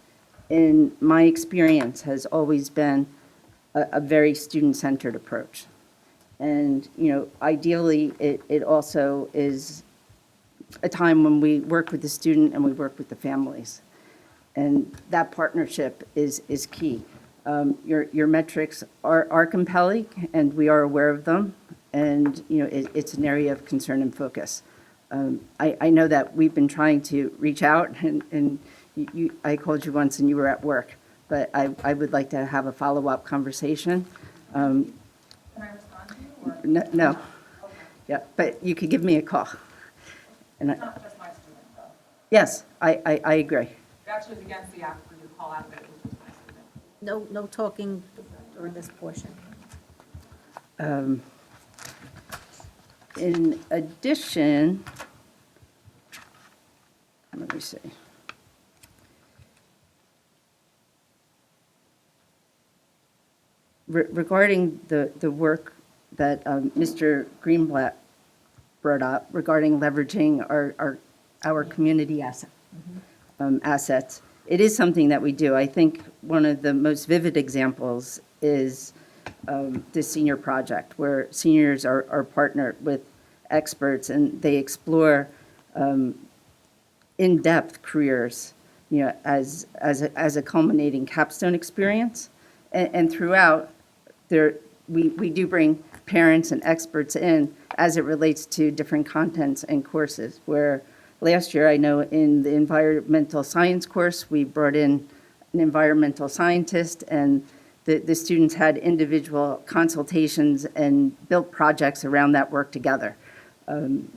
in my experience, has always been a very student-centered approach. And, ideally, it also is a time when we work with the student and we work with the families. And that partnership is key. Your metrics are compelling, and we are aware of them, and, it's an area of concern and focus. I know that we've been trying to reach out, and I called you once and you were at work, but I would like to have a follow-up conversation. Can I respond to you, or? No. Yeah, but you could give me a call. And It's not just my student, though. yes, I agree. It actually is against the act for you to call out that it was just my student. No talking during this portion. In addition, let me see. Regarding the work that Mr. Greenblatt brought up regarding leveraging our community assets, it is something that we do. I think one of the most vivid examples is the senior project, where seniors are partnered with experts and they explore in-depth careers, as a culminating capstone experience. And throughout, we do bring parents and experts in as it relates to different contents and courses, where last year, I know in the environmental science course, we brought in an environmental scientist, and the students had individual consultations and built projects around that work together.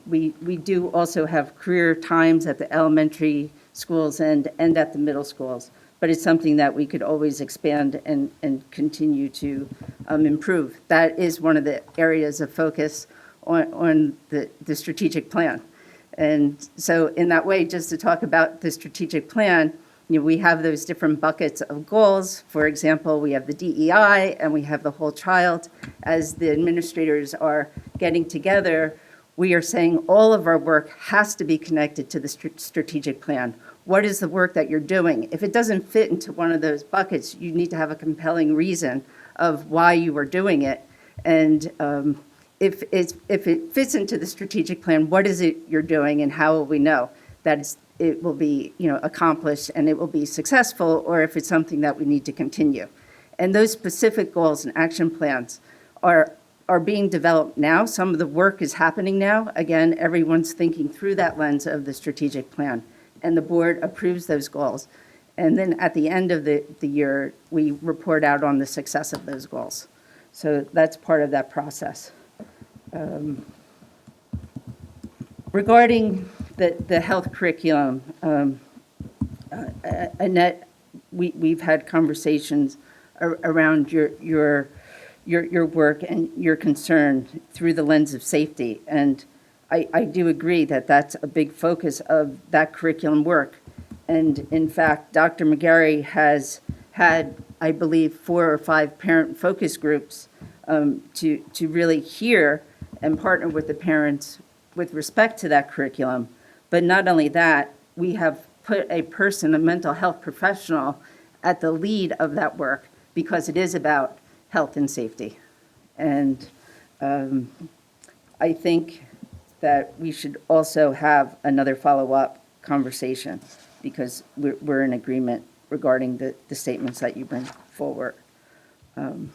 We do also have career times at the elementary schools and at the middle schools, but it's something that we could always expand and continue to improve. That is one of the areas of focus on the strategic plan. And so in that way, just to talk about the strategic plan, we have those different buckets of goals. For example, we have the DEI and we have the whole child. As the administrators are getting together, we are saying all of our work has to be connected to the strategic plan. What is the work that you're doing? If it doesn't fit into one of those buckets, you need to have a compelling reason of why you are doing it. And if it fits into the strategic plan, what is it you're doing, and how will we know that it will be accomplished and it will be successful, or if it's something that we need to continue? And those specific goals and action plans are being developed now. Some of the work is happening now. Again, everyone's thinking through that lens of the strategic plan, and the board approves those goals. And then at the end of the year, we report out on the success of those goals. So that's part of that process. Regarding the health curriculum, Annette, we've had conversations around your work and your concern through the lens of safety. And I do agree that that's a big focus of that curriculum work. And in fact, Dr. McGarry has had, I believe, 4 or 5 parent focus groups to really hear and partner with the parents with respect to that curriculum. But not only that, we have put a person, a mental health professional, at the lead of that work, because it is about health and safety. And I think that we should also have another follow-up conversation, because we're in agreement regarding the statements that you bring forward. I'm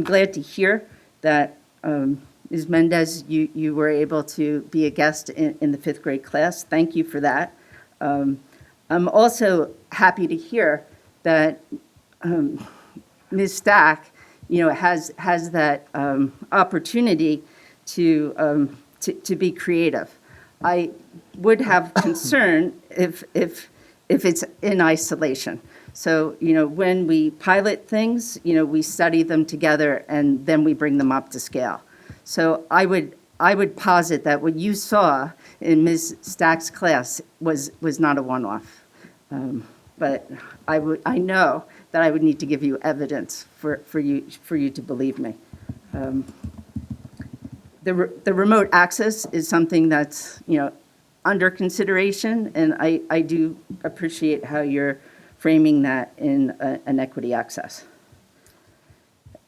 glad to hear that, Ms. Mendez, you were able to be a guest in the 5th grade class. Thank you for that. I'm also happy to hear that Ms. Stack, has that opportunity to be creative. I would have concern if it's in isolation. So, when we pilot things, we study them together and then we bring them up to scale. So I would posit that what you saw in Ms. Stack's class was not a one-off. But I know that I would need to give you evidence for you to believe me. The remote access is something that's, under consideration, and I do appreciate how you're framing that in an equity access.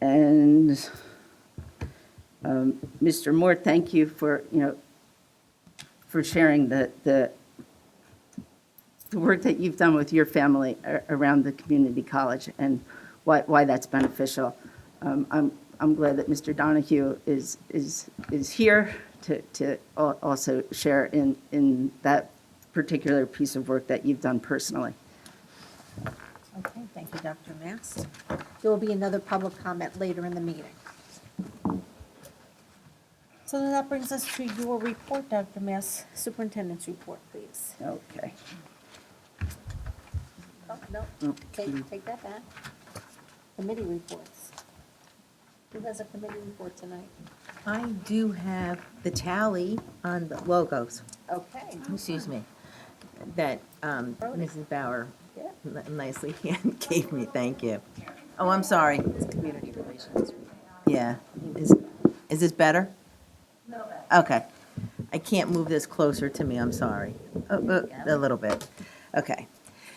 And Mr. Moore, thank you for sharing the work that you've done with your family around the community college and why that's beneficial. I'm glad that Mr. Donahue is here to also share in that particular piece of work that you've done personally. Okay, thank you, Dr. Mast. There will be another public comment later in the meeting. So then that brings us to your report, Dr. Mast. Superintendent's report, please. Okay. Oh, no, take that back. Committee reports. Who has a committee report tonight? I do have the tally on the logos, Okay. excuse me, that Mrs. Bauer Yeah. nicely gave me, thank you. Oh, I'm sorry. Community relations. Yeah. Is this better? No. Okay. I can't move this closer to me, I'm sorry. A little bit. Okay.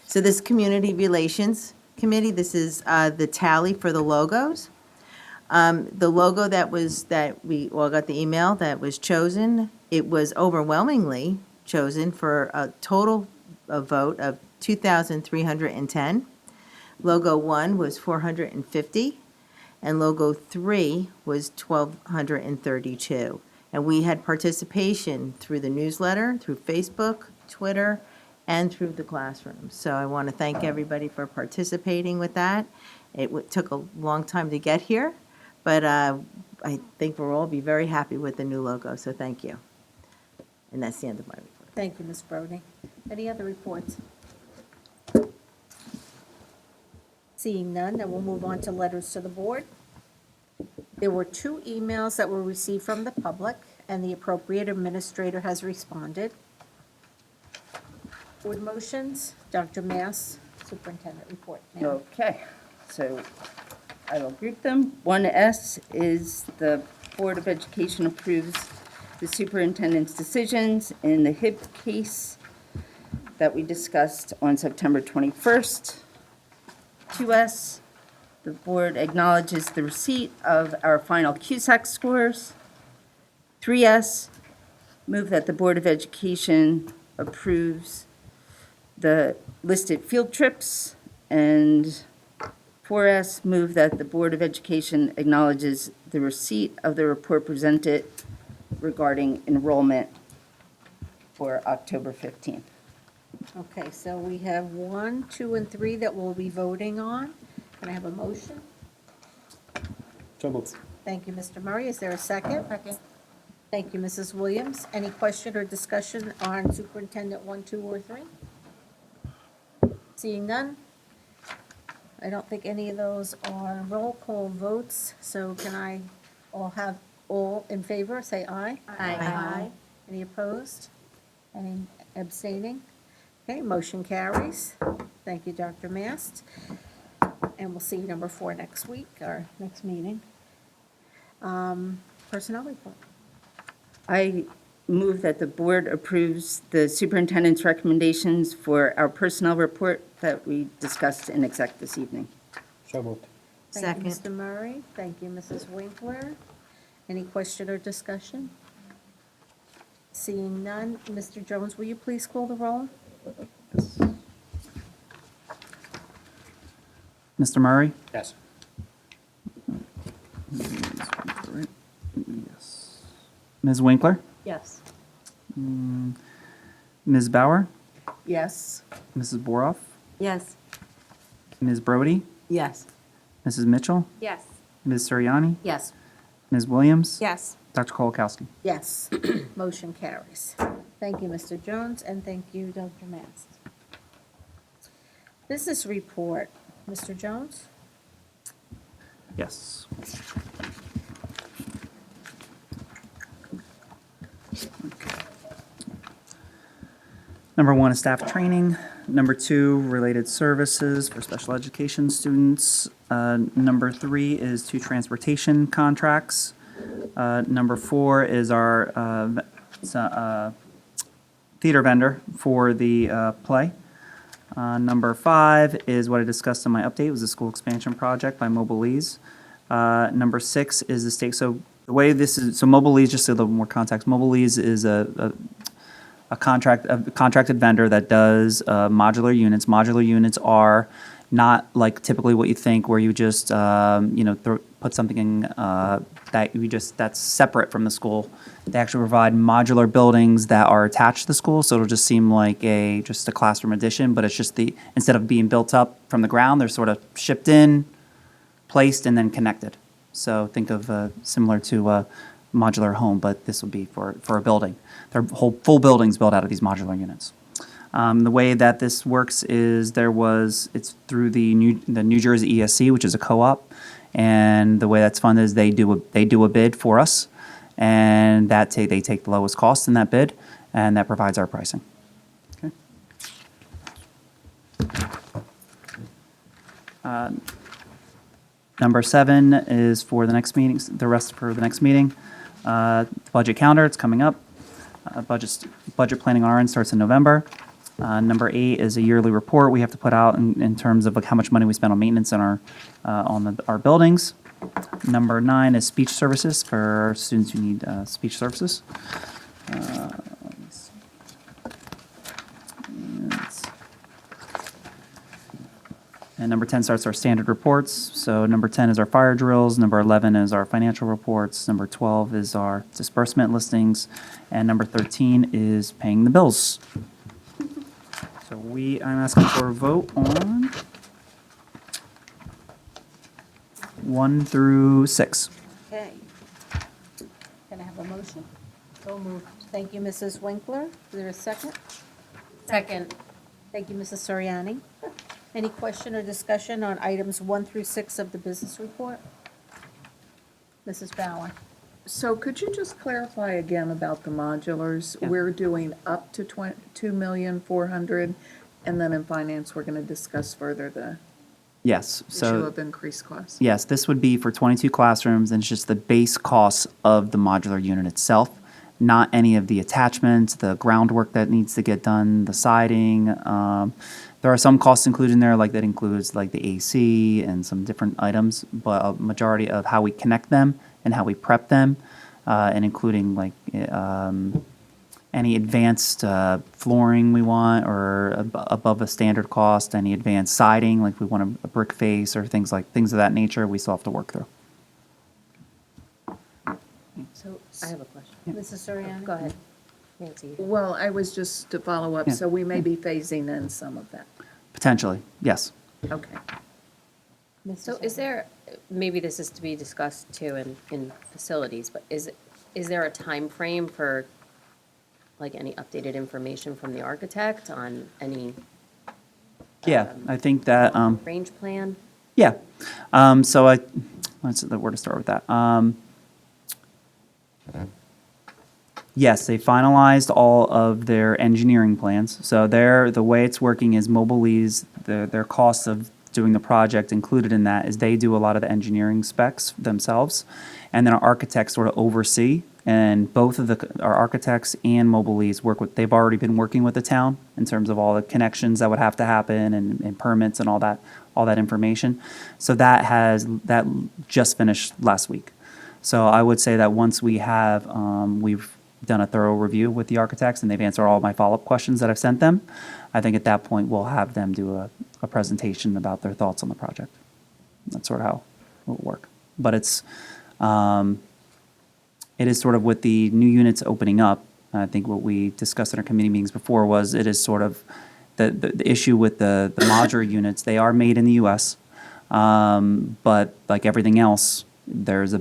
So this Community Relations Committee, this is the tally for the logos. The logo that we all got the email that was chosen, it was overwhelmingly chosen for a total vote of 2,310. Logo 1 was 450, and Logo 3 was 1,232. And we had participation through the newsletter, through Facebook, Twitter, and through the classroom. So I want to thank everybody for participating with that. It took a long time to get here, but I think we'll all be very happy with the new logo, so thank you. And that's the end of my report. Thank you, Ms. Brody. Any other reports? Seeing none, then we'll move on to letters to the board. There were 2 emails that were received from the public, and the appropriate administrator has responded. Board motions, Dr. Mass, Superintendent report. Ma'am. Okay, so I will group them. 1S is the Board of Education approves the superintendent's decisions in the HIB case that we discussed on September 21st. 2S, the board acknowledges the receipt of our final Cpag scores. 3S, move that the Board of Education approves the listed field trips. And 4S, move that the Board of Education acknowledges the receipt of the report presented regarding enrollment for October 15th. Okay, so we have 1, 2, and 3 that we'll be voting on. Can I have a motion? So moved. Thank you, Mr. Murray. Is there a second? Second. Thank you, Mrs. Williams. Any question or discussion on Superintendent 1, 2, or 3? Seeing none? I don't think any of those are roll call votes, so can I have all in favor, say aye? Aye. Any opposed? Any abstaining? Okay, motion carries. Thank you, Dr. Mast. And we'll see number 4 next week, our next meeting. Personnel report. I move that the board approves the superintendent's recommendations for our personnel report that we discussed in exec this evening. So moved. Thank you, Mr. Murray. Thank you, Mrs. Winkler. Any question or discussion? Seeing none, Mr. Jones, will you please call the roll? Mr. Murray? Yes. Yes. Ms. Winkler? Yes. Ms. Bauer? Yes. Mrs. Boroff? Yes. Ms. Brody? Yes. Mrs. Mitchell? Yes. Ms. Suriani? Yes. Ms. Williams? Yes. Dr. Kolakowski? Yes, motion carries. Thank you, Mr. Jones, and thank you, Dr. Mast. Business report, Mr. Jones? Yes. Number 1 is staff training. Number 2, related services for special education students. Number 3 is 2 transportation contracts. Number 4 is our theater vendor for the play. Number 5 is what I discussed in my update, was the school expansion project by Mobilease. Number 6 is the state, so the way this is, so Mobilease, just a little more context, Mobilease is a contracted vendor that does modular units. Modular units are not like typically what you think, where you just put something in that's separate from the school. They actually provide modular buildings that are attached to the school, so it'll just seem like just a classroom addition, but it's just instead of being built up from the ground, they're sort of shipped in, placed, and then connected. So think of similar to a modular home, but this will be for a building. Their whole full buildings built out of these modular units. The way that this works is it's through the New Jersey ESC, which is a co-op, and the way that's funded is they do a bid for us, and they take the lowest cost in that bid, and that provides our pricing. Okay. Number 7 is for the next meeting. The rest for the next meeting. Budget calendar, it's coming up. Budget planning on our end starts in November. Number 8 is a yearly report we have to put out in terms of like how much money we spend on maintenance on our buildings. Number 9 is speech services for students who need speech services. And number 10 starts our standard reports. So number 10 is our fire drills. Number 11 is our financial reports. Number 12 is our disbursement listings. And number 13 is paying the bills. So I'm asking for a vote on 1 through 6. Okay. Can I have a motion? So moved. Thank you, Mrs. Winkler. Is there a second? Second. Thank you, Mrs. Soriani. Any question or discussion on items 1 through 6 of the business report? Mrs. Bauer. So could you just clarify again about the modulars? Yeah. We're doing up to 2,400,000, and then in finance, we're going to discuss further the Yes. issue So of increased costs. yes, this would be for 22 classrooms, and it's just the base cost of the modular unit itself, not any of the attachments, the groundwork that needs to get done, the siding. There are some costs included in there, like that includes like the AC and some different items, but a majority of how we connect them and how we prep them, and including like any advanced flooring we want or above a standard cost, any advanced siding, like we want a brick face or things of that nature, we still have to work through. So I have a question. Mrs. Soriani. Go ahead, Nancy. Well, I was just to follow up, Yeah. so we may be phasing in some of that. Potentially, yes. Okay. So is there, maybe this is to be discussed too in facilities, but is there a time frame for like any updated information from the architect on any Yeah, I think that, range plan? yeah. So where to start with that? Yes, they finalized all of their engineering plans. So the way it's working is Mobilease, their costs of doing the project included in that is they do a lot of the engineering specs themselves, and then our architects sort of oversee. And both of our architects and Mobilease they've already been working with the town in terms of all the connections that would have to happen and permits and all that information. So that just finished last week. So I would say that once we've done a thorough review with the architects and they've answered all my follow-up questions that I've sent them, I think at that point we'll have them do a presentation about their thoughts on the project. That's sort of how it will work. But it is sort of with the new units opening up. I think what we discussed in our committee meetings before was it is sort of the issue with the modular units. They are made in the U.S., but like everything else, there's a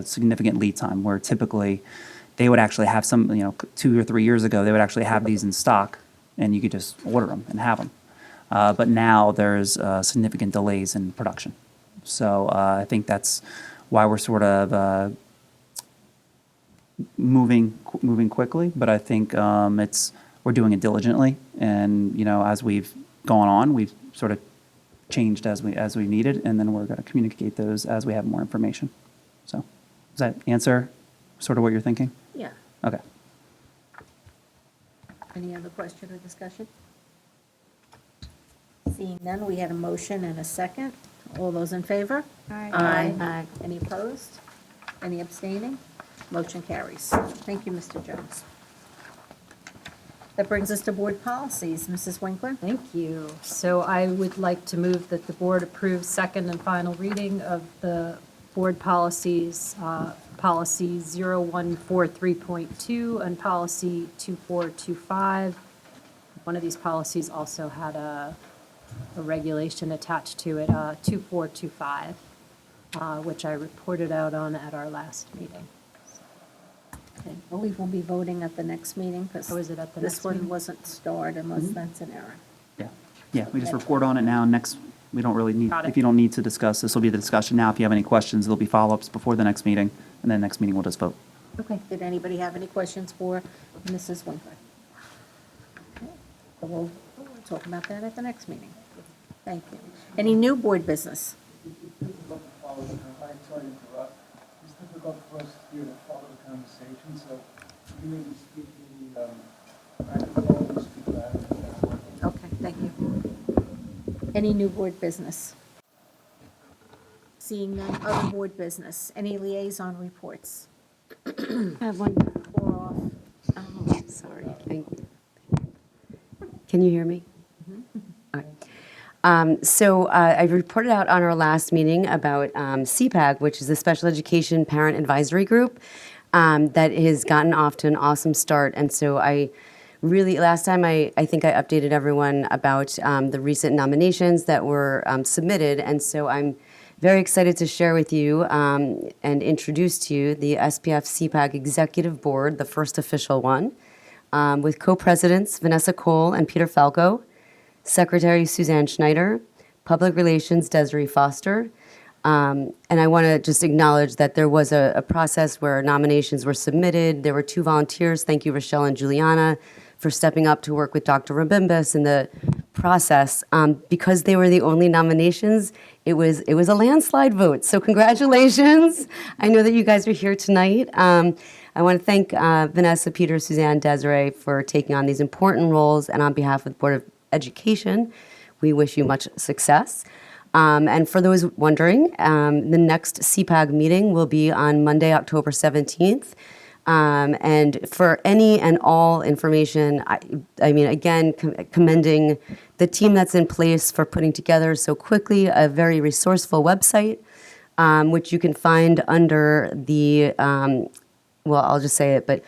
significant lead time where typically they would actually have 2 or 3 years ago, they would actually have these in stock and you could just order them and have them. But now there's significant delays in production. So I think that's why we're sort moving quickly, but I think it's we're doing it diligently. And, you know, as we've gone on, we've sort of changed as we needed, and then we're going to communicate those as we have more information. So does that answer sort of what you're thinking? Yeah. Okay. Any other question or discussion? Seeing none, we had a motion and a second. All those in favor? Aye. Any opposed? Any abstaining? Motion carries. Thank you, Mr. Jones. That brings us to board policies. Mrs. Winkler? Thank you. So I would like to move that the board approve second and final reading of the board policies, policy 0143.2 and policy 2425. One of these policies also had a regulation attached to it, 2425, which I reported out on at our last meeting. Okay, I believe we'll be voting at the next meeting because Oh, is it at the this next one meeting? wasn't starred unless that's an error. Yeah. Yeah, we just report on it now. Next, we don't really need, Got it. if you don't need to discuss, this will be the discussion now. If you have any questions, there'll be follow-ups before the next meeting, and then next meeting we'll just vote. Okay, did anybody have any questions for Mrs. Winkler? Okay, so we'll talk about that at the next meeting. Thank you. Any new board business? It's difficult for us here to follow the conversation, so you may speak the microphone, speak loud. Okay, thank you. Any new board business? Seeing none, other board business. Any liaison reports? I have one. Or off? Oh, sorry. Can you hear me? All right. So I reported out on our last meeting about Cpag, which is the Special Education Parent Advisory Group that has gotten off to an awesome start. And so last time I think I updated everyone about the recent nominations that were submitted. And so I'm very excited to share with you and introduce to you the SPF Cpag Executive Board, the first official one, with co-presidents Vanessa Cole and Peter Falco, Secretary Suzanne Schneider, Public Relations Desiree Foster. And I want to just acknowledge that there was a process where nominations were submitted. There were 2 volunteers. Thank you, Rochelle and Juliana, for stepping up to work with Dr. Rabimbis in the process. Because they were the only nominations, it was a landslide vote. So congratulations. I know that you guys are here tonight. I want to thank Vanessa, Peter, Suzanne, Desiree for taking on these important roles. And on behalf of the Board of Education, we wish you much success. And for those wondering, the next Cpag meeting will be on Monday, October 17th. And for any and all information, I mean, again, commending the team that's in place for putting together so quickly a very resourceful website, which you can find under the, well, I'll just say it, but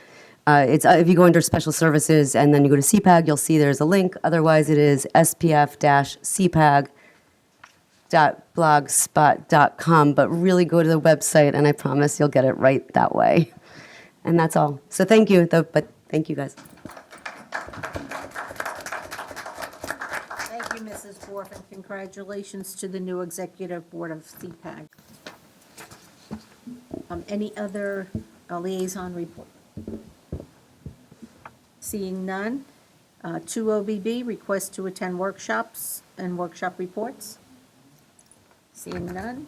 it's if you go under Special Services and then you go to Cpag, you'll see there's a link. Otherwise, it is spf-cpag.blogspot.com. But really go to the website, and I promise you'll get it right that way. And that's all. So thank you, but thank you, guys. Thank you, Mrs. Worf, and congratulations to the new executive board of CPAG. Any other liaison report? Seeing none. 2 OBB, request to attend workshops and workshop reports. Seeing none.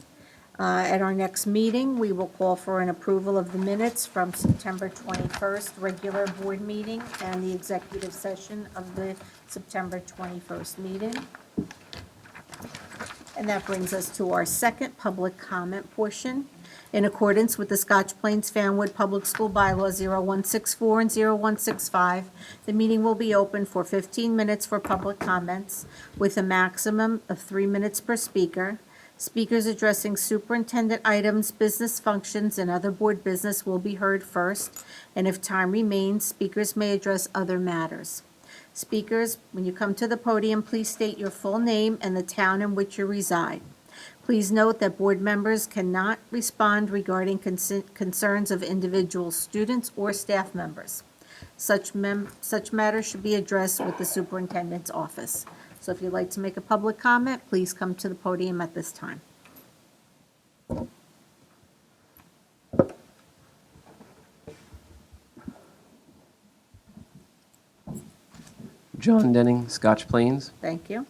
At our next meeting, we will call for an approval of the minutes from September 21st regular board meeting and the executive session of the September 21st meeting. And that brings us to our second public comment portion. In accordance with the Scotch Plains Fanwood Public School Bylaws 0164 and 0165, the meeting will be open for 15 minutes for public comments with a maximum of 3 minutes per speaker. Speakers addressing superintendent items, business functions, and other board business will be heard first, and if time remains, speakers may address other matters. Speakers, when you come to the podium, please state your full name and the town in which you reside. Please note that board members cannot respond regarding concerns of individual students or staff members. Such matters should be addressed with the superintendent's office. So if you'd like to make a public comment, please come to the podium at this time. John Denning, Scotch Plains. Thank you.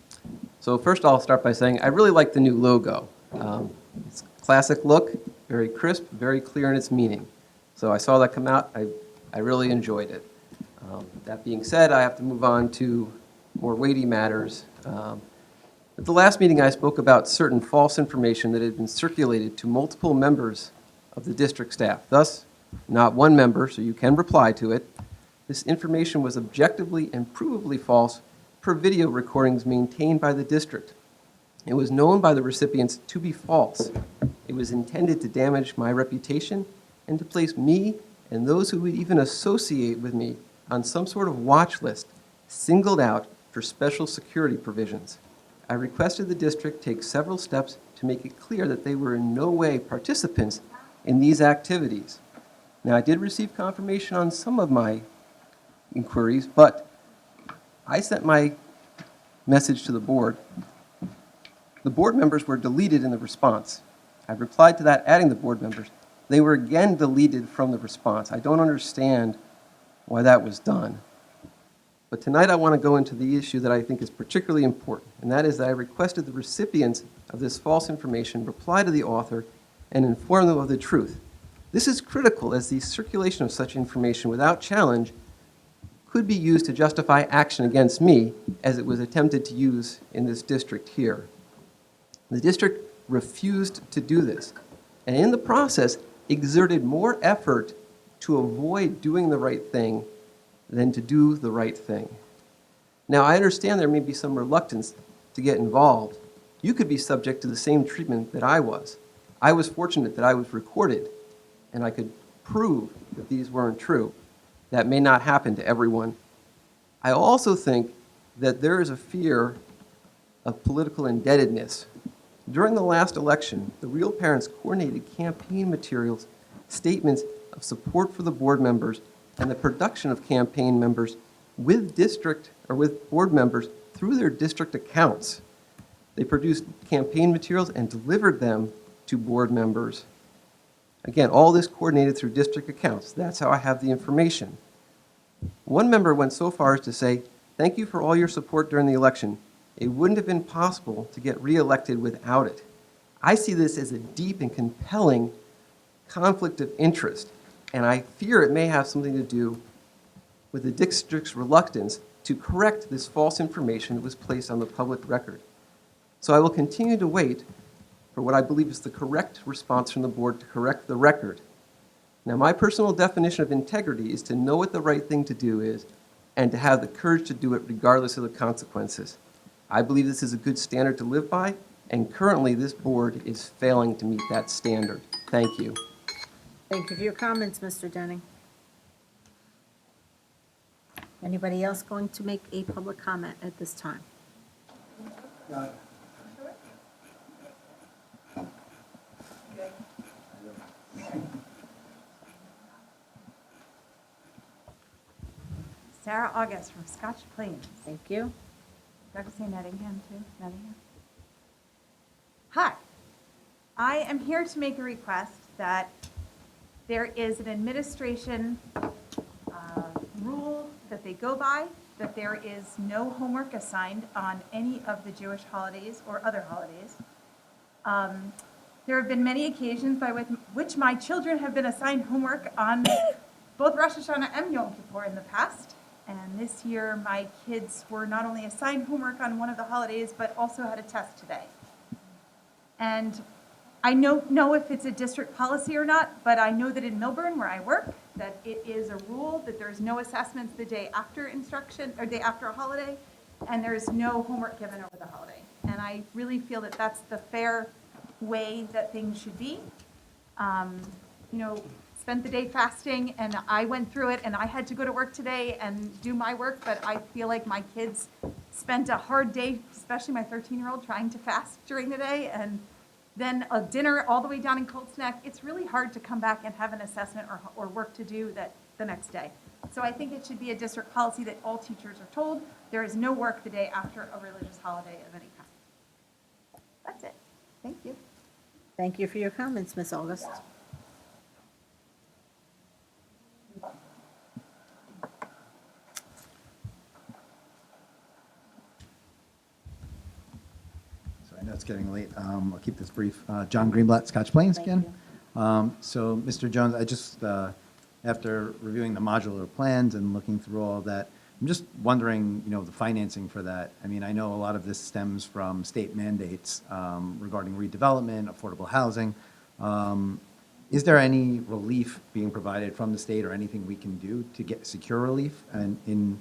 So first I'll start by saying I really like the new logo. It's a classic look, very crisp, very clear in its meaning. So I saw that come out, I really enjoyed it. That being said, I have to move on to more weighty matters. At the last meeting, I spoke about certain false information that had been circulated to multiple members of the district staff. Thus, not one member, so you can reply to it. This information was objectively and provably false per video recordings maintained by the district. It was known by the recipients to be false. It was intended to damage my reputation and to place me and those who would even associate with me on some sort of watch list, singled out for special security provisions. I requested the district take several steps to make it clear that they were in no way participants in these activities. Now, I did receive confirmation on some of my inquiries, but I sent my message to the board. The board members were deleted in the response. I replied to that, adding the board members. They were again deleted from the response. I don't understand why that was done. But tonight I want to go into the issue that I think is particularly important, and that is that I requested the recipients of this false information reply to the author and inform them of the truth. This is critical, as the circulation of such information without challenge could be used to justify action against me, as it was attempted to use in this district here. The district refused to do this, and in the process exerted more effort to avoid doing the right thing than to do the right thing. Now, I understand there may be some reluctance to get involved. You could be subject to the same treatment that I was. I was fortunate that I was recorded, and I could prove that these weren't true. That may not happen to everyone. I also think that there is a fear of political indebtedness. During the last election, the Real Parents coordinated campaign materials, statements of support for the board members, and the production of campaign members with board members through their district accounts. They produced campaign materials and delivered them to board members. Again, all this coordinated through district accounts. That's how I have the information. One member went so far as to say, "Thank you for all your support during the election. It wouldn't have been possible to get reelected without it." I see this as a deep and compelling conflict of interest, and I fear it may have something to do with the district's reluctance to correct this false information that was placed on the public record. So I will continue to wait for what I believe is the correct response from the board to correct the record. Now, my personal definition of integrity is to know what the right thing to do is and to have the courage to do it regardless of the consequences. I believe this is a good standard to live by, and currently this board is failing to meet that standard. Thank you. Thank you for your comments, Mr. Denning. Anybody else going to make a public comment at this time? Sarah August from Scotch Plains. Thank you. Do I have to say Nottingham too? Nottingham? Hi. I am here to make a request that there is an administration rule that they go by, that there is no homework assigned on any of the Jewish holidays or other holidays. There have been many occasions by which my children have been assigned homework on both Rosh Hashanah and Yom Kippur in the past. And this year, my kids were not only assigned homework on one of the holidays, but also had a test today. And I don't know if it's a district policy or not, but I know that in Milburn, where I work, that it is a rule that there's no assessments the day after instruction, or day after a holiday, and there's no homework given over the holiday. And I really feel that that's the fair way that things should be. Spent the day fasting, and I went through it, and I had to go to work today and do my work, but I feel like my kids spent a hard day, especially my 13-year-old, trying to fast during the day, and then a dinner all the way down in Cold Snack. It's really hard to come back and have an assessment or work to do that the next day. So I think it should be a district policy that all teachers are told there is no work the day after a religious holiday of any kind. That's it. Thank you. Thank you for your comments, Ms. August. getting late. I'll keep this brief. John Greenblatt, Scotch Plains again. So, Mr. Jones, I just, after reviewing the modular plans and looking through all of that, I'm just wondering, the financing for that. I mean, I know a lot of this stems from state mandates regarding redevelopment, affordable housing. Is there any relief being provided from the state or anything we can do to get secure relief? And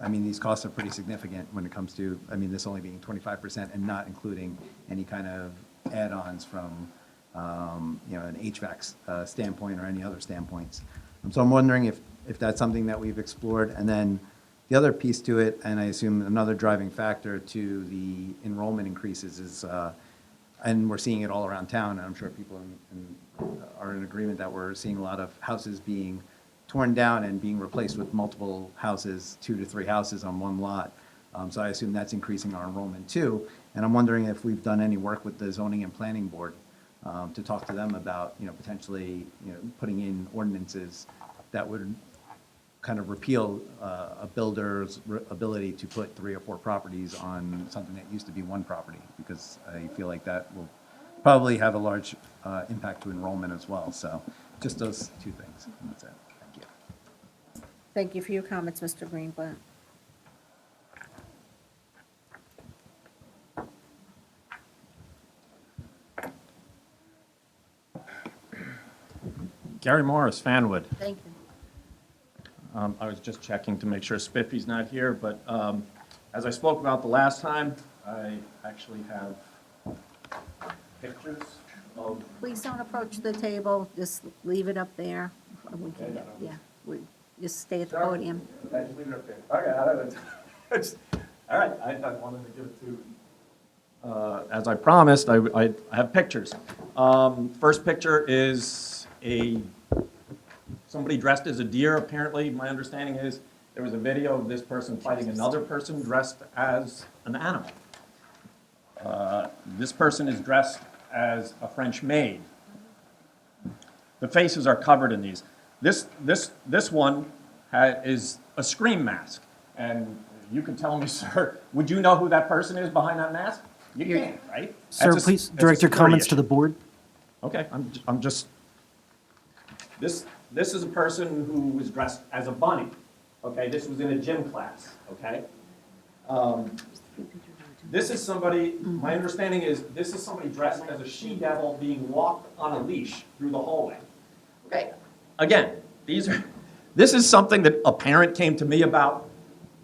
I mean, these costs are pretty significant when it comes to, this only being 25% and not including any kind of add-ons from, an HVAC standpoint or any other standpoints. So I'm wondering if that's something that we've explored. And then the other piece to it, and I assume another driving factor to the enrollment increases is, and we're seeing it all around town, and I'm sure people are in agreement that we're seeing a lot of houses being torn down and being replaced with multiple houses, 2 to 3 houses on one lot. So I assume that's increasing our enrollment too. And I'm wondering if we've done any work with the zoning and planning board to talk to them about, potentially, putting in ordinances that would kind of repeal a builder's ability to put 3 or 4 properties on something that used to be 1 property, because I feel like that will probably have a large impact to enrollment as well. So just those 2 things. And that's it. Thank you. Thank you for your comments, Mr. Greenblatt. Gary Morris, Fanwood. Thank you. I was just checking to make sure Spiffy's not here, but as I spoke about the last time, I actually have pictures of... Please don't approach the table, just leave it up there. We can, just stay at the podium. I just leave it up there. Okay, all right, I wanted to give it to, as I promised, I have pictures. First picture is somebody dressed as a deer, apparently. My understanding is there was a video of this person fighting another person dressed as an animal. This person is dressed as a French maid. The faces are covered in these. This one is a scream mask. And you can tell me, sir, would you know who that person is behind that mask? You can't, right? Sir, please direct your comments to the board. Okay, I'm just, this is a person who was dressed as a bunny. Okay, this was in a gym class, okay? This is somebody, my understanding is, this is somebody dressed as a she-devil being walked on a leash through the hallway. Okay, again, this is something that a parent came to me about.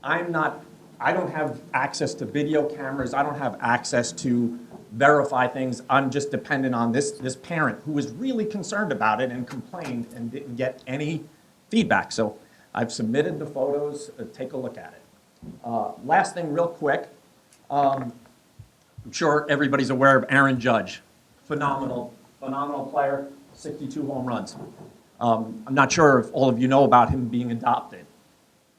I don't have access to video cameras. I don't have access to verify things. I'm just dependent on this parent who was really concerned about it and complained and didn't get any feedback. So I've submitted the photos. Take a look at it. Last thing real quick. I'm sure everybody's aware of Aaron Judge. Phenomenal player, 62 home runs. I'm not sure if all of you know about him being adopted.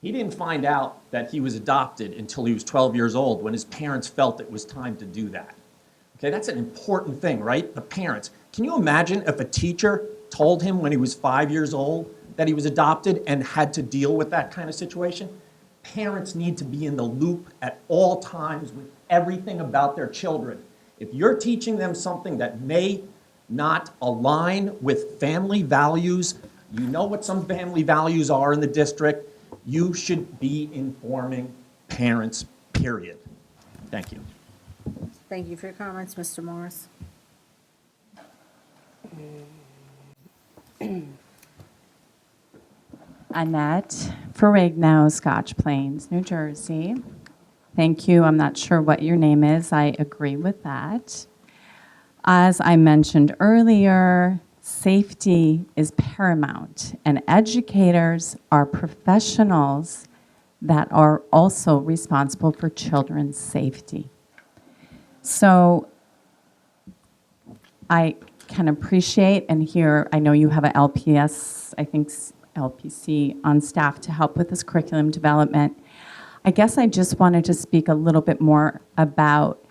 He didn't find out that he was adopted until he was 12 years old, when his parents felt it was time to do that. Okay, that's an important thing, right? The parents. Can you imagine if a teacher told him when he was 5 years old that he was adopted and had to deal with that kind of situation? Parents need to be in the loop at all times with everything about their children. If you're teaching them something that may not align with family values, you know what some family values are in the district, you should be informing parents, period. Thank you. Thank you for your comments, Mr. Morris. Annette Ferrigno, Scotch Plains, New Jersey. Thank you. I'm not sure what your name is. I agree with that. As I mentioned earlier, safety is paramount, and educators are professionals that are also responsible for children's safety. So I can appreciate and hear, I know you have an LPS, I think LPC on staff to help with this curriculum development. I guess I just wanted to speak a little bit more about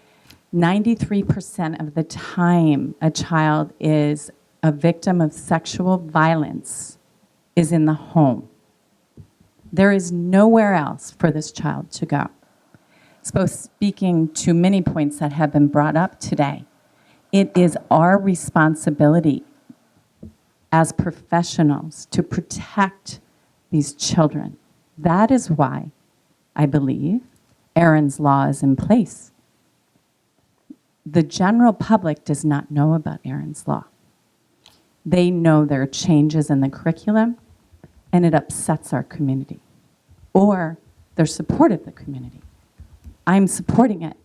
93% of the time a child is a victim of sexual violence is in the home. There is nowhere else for this child to go. speaking to many points that have been brought up today. It is our responsibility as professionals to protect these children. That is why I believe Aaron's Law is in place. The general public does not know about Aaron's Law. They know there are changes in the curriculum, and it upsets our community. Or they're supportive of the community. I'm supporting it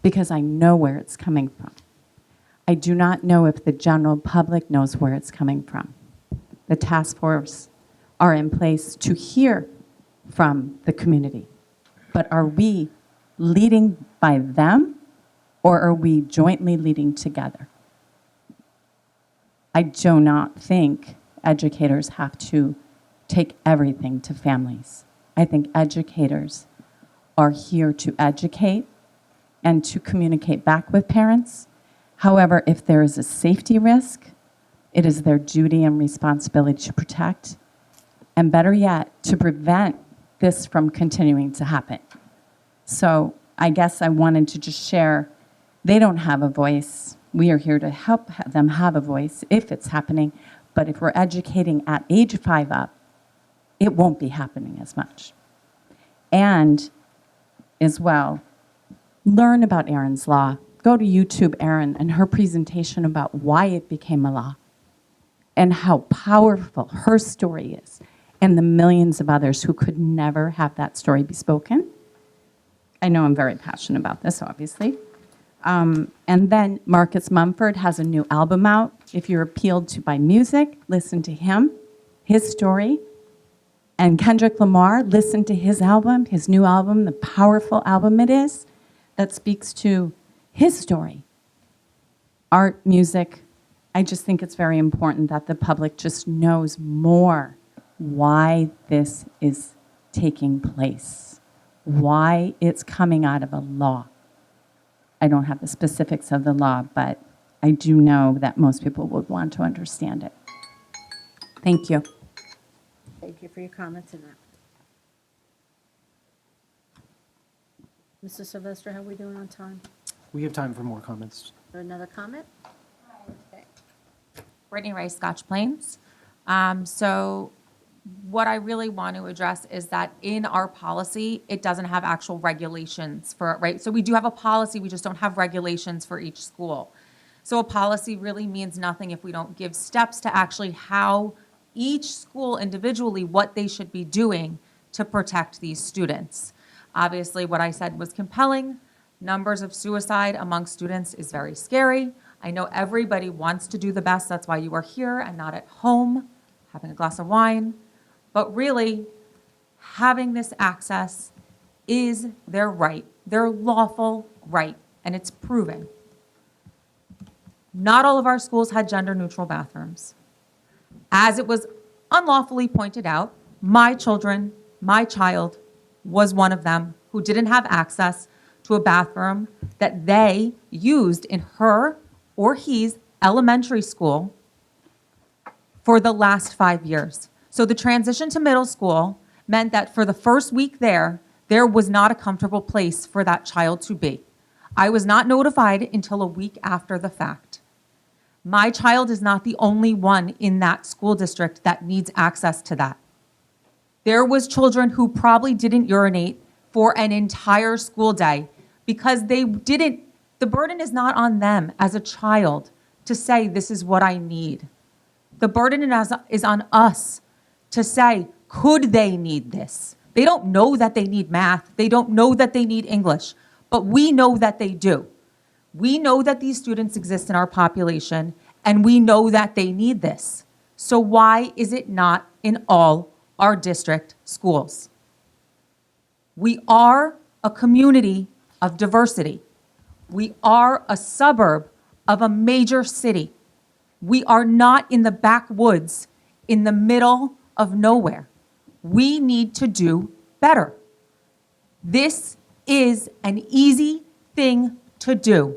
because I know where it's coming from. I do not know if the general public knows where it's coming from. The task force are in place to hear from the community. But are we leading by them, or are we jointly leading together? I do not think educators have to take everything to families. I think educators are here to educate and to communicate back with parents. However, if there is a safety risk, it is their duty and responsibility to protect, and better yet, to prevent this from continuing to happen. So I guess I wanted to just share, they don't have a voice. We are here to help them have a voice if it's happening, but if we're educating at age 5 up, it won't be happening as much. And as well, learn about Aaron's Law. Go to YouTube Erin and her presentation about why it became a law and how powerful her story is, and the millions of others who could never have that story be spoken. I know I'm very passionate about this, obviously. And then Marcus Mumford has a new album out. If you're appealed to by music, listen to him, his story. And Kendrick Lamar, listen to his album, his new album, the powerful album it is, that speaks to his story. Art, music, I just think it's very important that the public just knows more why this is taking place, why it's coming out of a law. I don't have the specifics of the law, but I do know that most people would want to understand it. Thank you. Thank you for your comments on that. Mr. Sylvester, how are we doing on time? We have time for more comments. Is there another comment? Okay. Brittany Rice, Scotch Plains. So what I really want to address is that in our policy, it doesn't have actual regulations for it, right? So we do have a policy, we just don't have regulations for each school. So a policy really means nothing if we don't give steps to actually how each school individually, what they should be doing to protect these students. Obviously, what I said was compelling. Numbers of suicide among students is very scary. I know everybody wants to do the best. That's why you are here and not at home having a glass of wine. But really, having this access is their right, their lawful right, and it's proven. Not all of our schools had gender-neutral bathrooms. As it was unlawfully pointed out, my child was one of them who didn't have access to a bathroom that they used in her or his elementary school for the last 5 years. So the transition to middle school meant that for the first week there was not a comfortable place for that child to be. I was not notified until a week after the fact. My child is not the only one in that school district that needs access to that. There was children who probably didn't urinate for an entire school day because they didn't. The burden is not on them as a child to say, this is what I need. The burden is on us to say, could they need this? They don't know that they need math. They don't know that they need English, but we know that they do. We know that these students exist in our population, and we know that they need this. So why is it not in all our district schools? We are a community of diversity. We are a suburb of a major city. We are not in the backwoods in the middle of nowhere. We need to do better. This is an easy thing to do.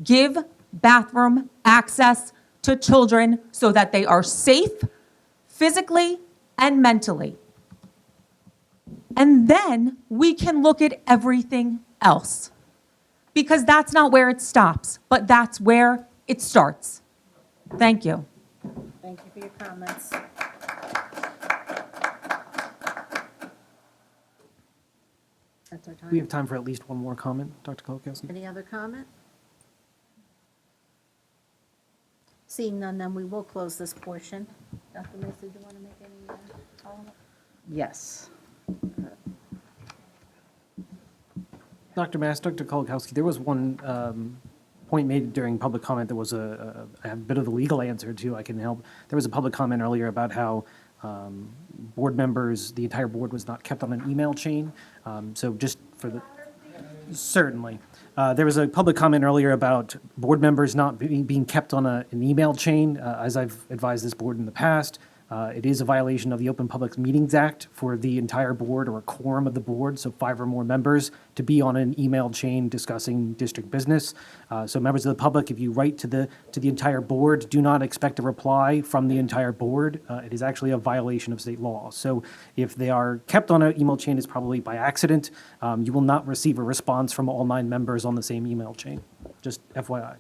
Give bathroom access to children so that they are safe physically and mentally. And then we can look at everything else. Because that's not where it stops, but that's where it starts. Thank you. Thank you for your comments. That's our time. We have time for at least one more comment, Dr. Kolakowski. Any other comment? Seeing none, then we will close this portion. Dr. Mason, do you want to make any follow-up? Yes. Dr. Mass, Dr. Kolakowski, there was one point made during public comment that was a bit of the legal answer to, I can help. There was a public comment earlier about how board members, the entire board was not kept on an email chain. So just for the, certainly. There was a public comment earlier about board members not being kept on an email chain. As I've advised this board in the past, it is a violation of the Open Public Meetings Act for the entire board or a quorum of the board, so 5 or more members, to be on an email chain discussing district business. So members of the public, if you write to the entire board, do not expect a reply from the entire board. It is actually a violation of state law. So if they are kept on an email chain, it's probably by accident. You will not receive a response from all 9 members on the same email chain. Just FYI.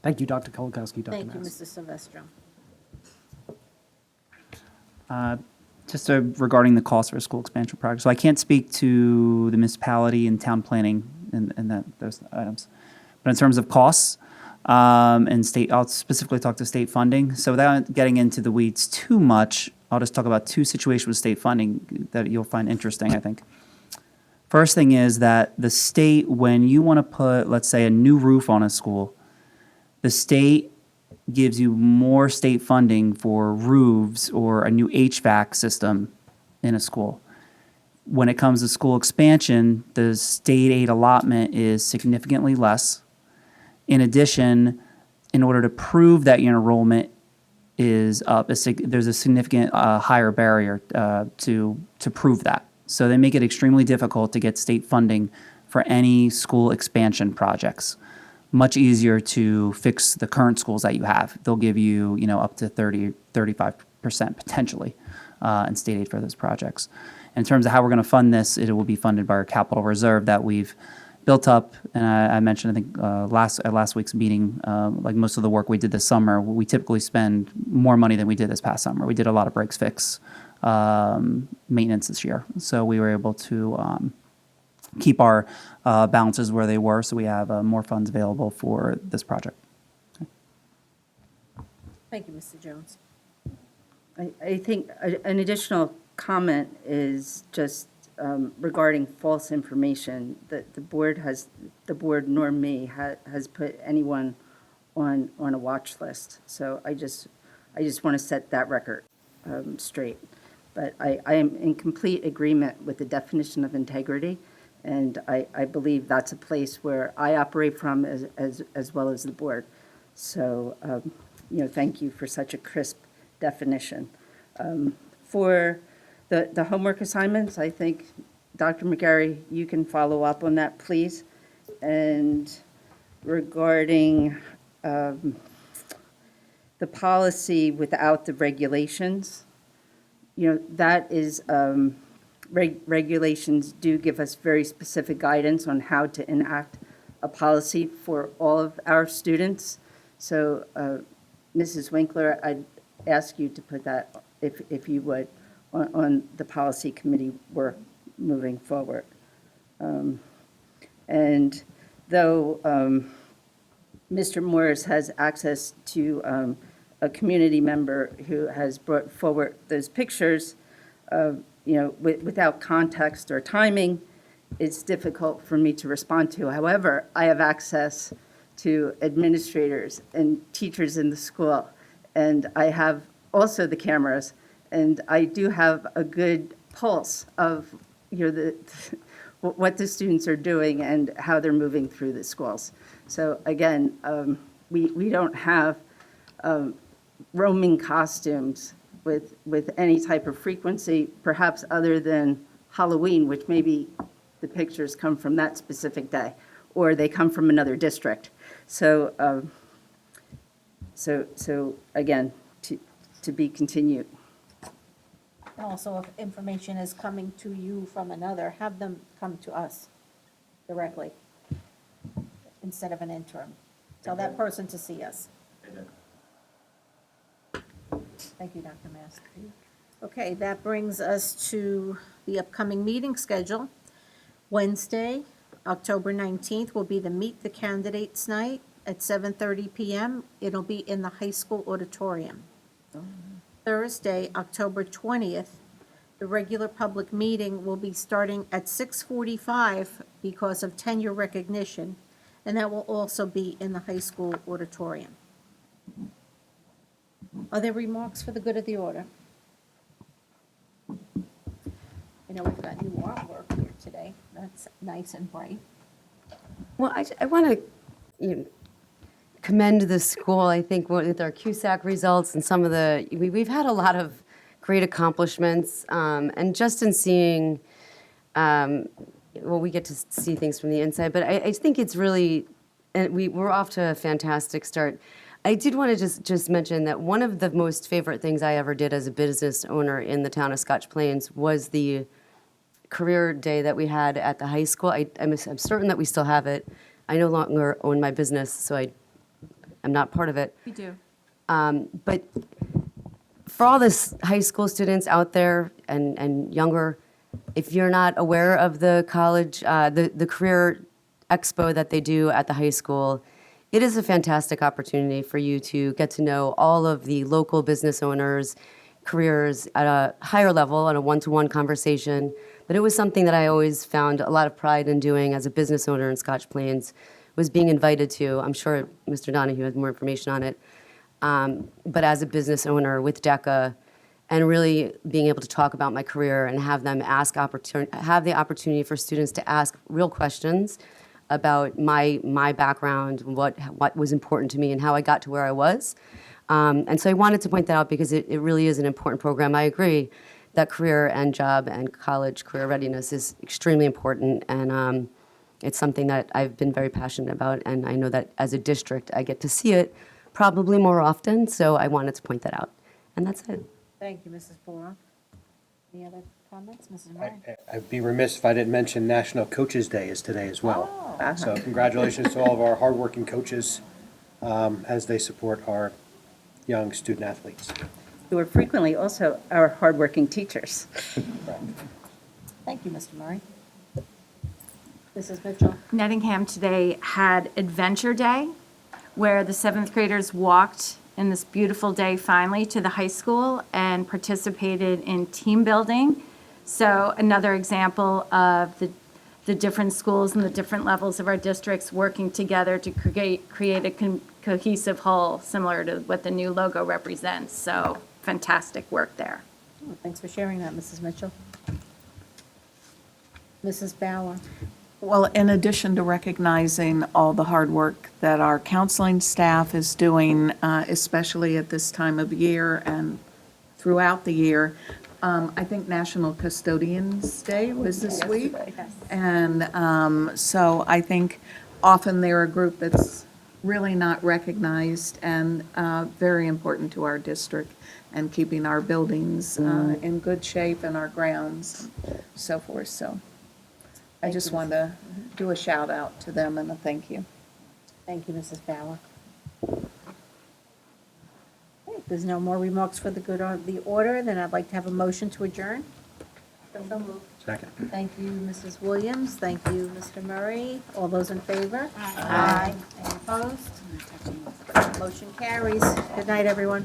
Thank you, Dr. Kolakowski, Dr. Thank you, Mass. Mr. Silvestro. Just regarding the cost for a school expansion project. So I can't speak to the municipality and town planning and those items. But in terms of costs and state, I'll specifically talk to state funding. So without getting into the weeds too much, I'll just talk about 2 situations with state funding that you'll find interesting, I think. First thing is that the state, when you want to put, let's say, a new roof on a school, the state gives you more state funding for roofs or a new HVAC system in a school. When it comes to school expansion, the state aid allotment is significantly less. In addition, in order to prove that your enrollment is up, there's a significant higher barrier to prove that. So they make it extremely difficult to get state funding for any school expansion projects. Much easier to fix the current schools that you have. They'll give you, up to 35% potentially in state aid for those projects. In terms of how we're going to fund this, it will be funded by our capital reserve that we've built up. And I mentioned, I think, at last week's meeting, like most of the work we did this summer, we typically spend more money than we did this past summer. We did a lot of breaks fix maintenance this year. So we were able to keep our balances where they were, so we have more funds available for this project. Thank you, Mr. Jones. I think an additional comment is just regarding false information, that the board nor me has put anyone on a watch list. So I just want to set that record straight. But I am in complete agreement with the definition of integrity, and I believe that's a place where I operate from as well as the board. So, thank you for such a crisp definition. For the homework assignments, I think, Dr. McGarry, you can follow up on that, please. And regarding the policy without the regulations, that is, regulations do give us very specific guidance on how to enact a policy for all of our students. So, Mrs. Winkler, I'd ask you to put that, if you would, on the policy committee work moving forward. And though Mr. Morris has access to a community member who has brought forward those pictures, without context or timing, it's difficult for me to respond to. However, I have access to administrators and teachers in the school, and I have also the cameras, and I do have a good pulse of what the students are doing and how they're moving through the schools. So again, we don't have roaming costumes with any type of frequency, perhaps other than Halloween, which maybe the pictures come from that specific day, or they come from another district. So, so again, to be continued. And also, if information is coming to you from another, have them come to us. directly instead of an interim. Tell that person to see us. Thank you, Dr. Mast. Okay, that brings us to the upcoming meeting schedule. Wednesday, October 19th will be the Meet the Candidates Night at 7:30 PM. It'll be in the high school auditorium. Thursday, October 20th, the regular public meeting will be starting at 6:45 because of tenure recognition, and that will also be in the high school auditorium. Are there remarks for the good of the order? I know we've got new artwork here today. That's nice and bright. Well, I want to commend the school. I think with our Csac results and some of we've had a lot of great accomplishments, and just in seeing, we get to see things from the inside, but I think it's really, and we're off to a fantastic start. I did want to just mention that one of the most favorite things I ever did as a business owner in the town of Scotch Plains was the career day that we had at the high school. I'm certain that we still have it. I no longer own my business, so I'm not part of it. We do. But for all this high school students out there and younger, if you're not aware of the college, the career expo that they do at the high school, it is a fantastic opportunity for you to get to know all of the local business owners' careers at a higher level, on a one-to-one conversation. But it was something that I always found a lot of pride in doing as a business owner in Scotch Plains, was being invited to. I'm sure Mr. Donahue has more information on it. But as a business owner with DECA, and really being able to talk about my career and have them have the opportunity for students to ask real questions about my background, what was important to me, and how I got to where I was. And so I wanted to point that out because it really is an important program. I agree that career and job and college career readiness is extremely important, and it's something that I've been very passionate about, and I know that as a district I get to see it probably more often, so I wanted to point that out. And that's it. Thank you, Mrs. Borak. Any other comments, Mrs. Ryan? I'd be remiss if I didn't mention National Coaches Day is today as well. Oh. So congratulations to all of our hardworking coaches as they support our young student athletes. Who are frequently also our hardworking teachers. Thank you, Mr. Murray. Mrs. Mitchell? Nettingham today had Adventure Day, where the seventh graders walked in this beautiful day finally to the high school and participated in team building. So another example of the different schools and the different levels of our districts working together to create a cohesive whole, similar to what the new logo represents. So fantastic work there. Oh, thanks for sharing that, Mrs. Mitchell. Mrs. Bauer? Well, in addition to recognizing all the hard work that our counseling staff is doing, especially at this time of year and throughout the year, I think National Custodians Day was this week. And so I think often they're a group that's really not recognized and very important to our district and keeping our buildings in good shape and our grounds and so forth. So I just wanted to do a shout out to them and a thank you. Thank you, Mrs. Bauer. Okay, if there's no more remarks for the good of the order, then I'd like to have a motion to adjourn. So moved. Second. Thank you, Mrs. Williams. Thank you, Mr. Murray. All those in favor? Aye. Any opposed? Motion carries. Good night, everyone.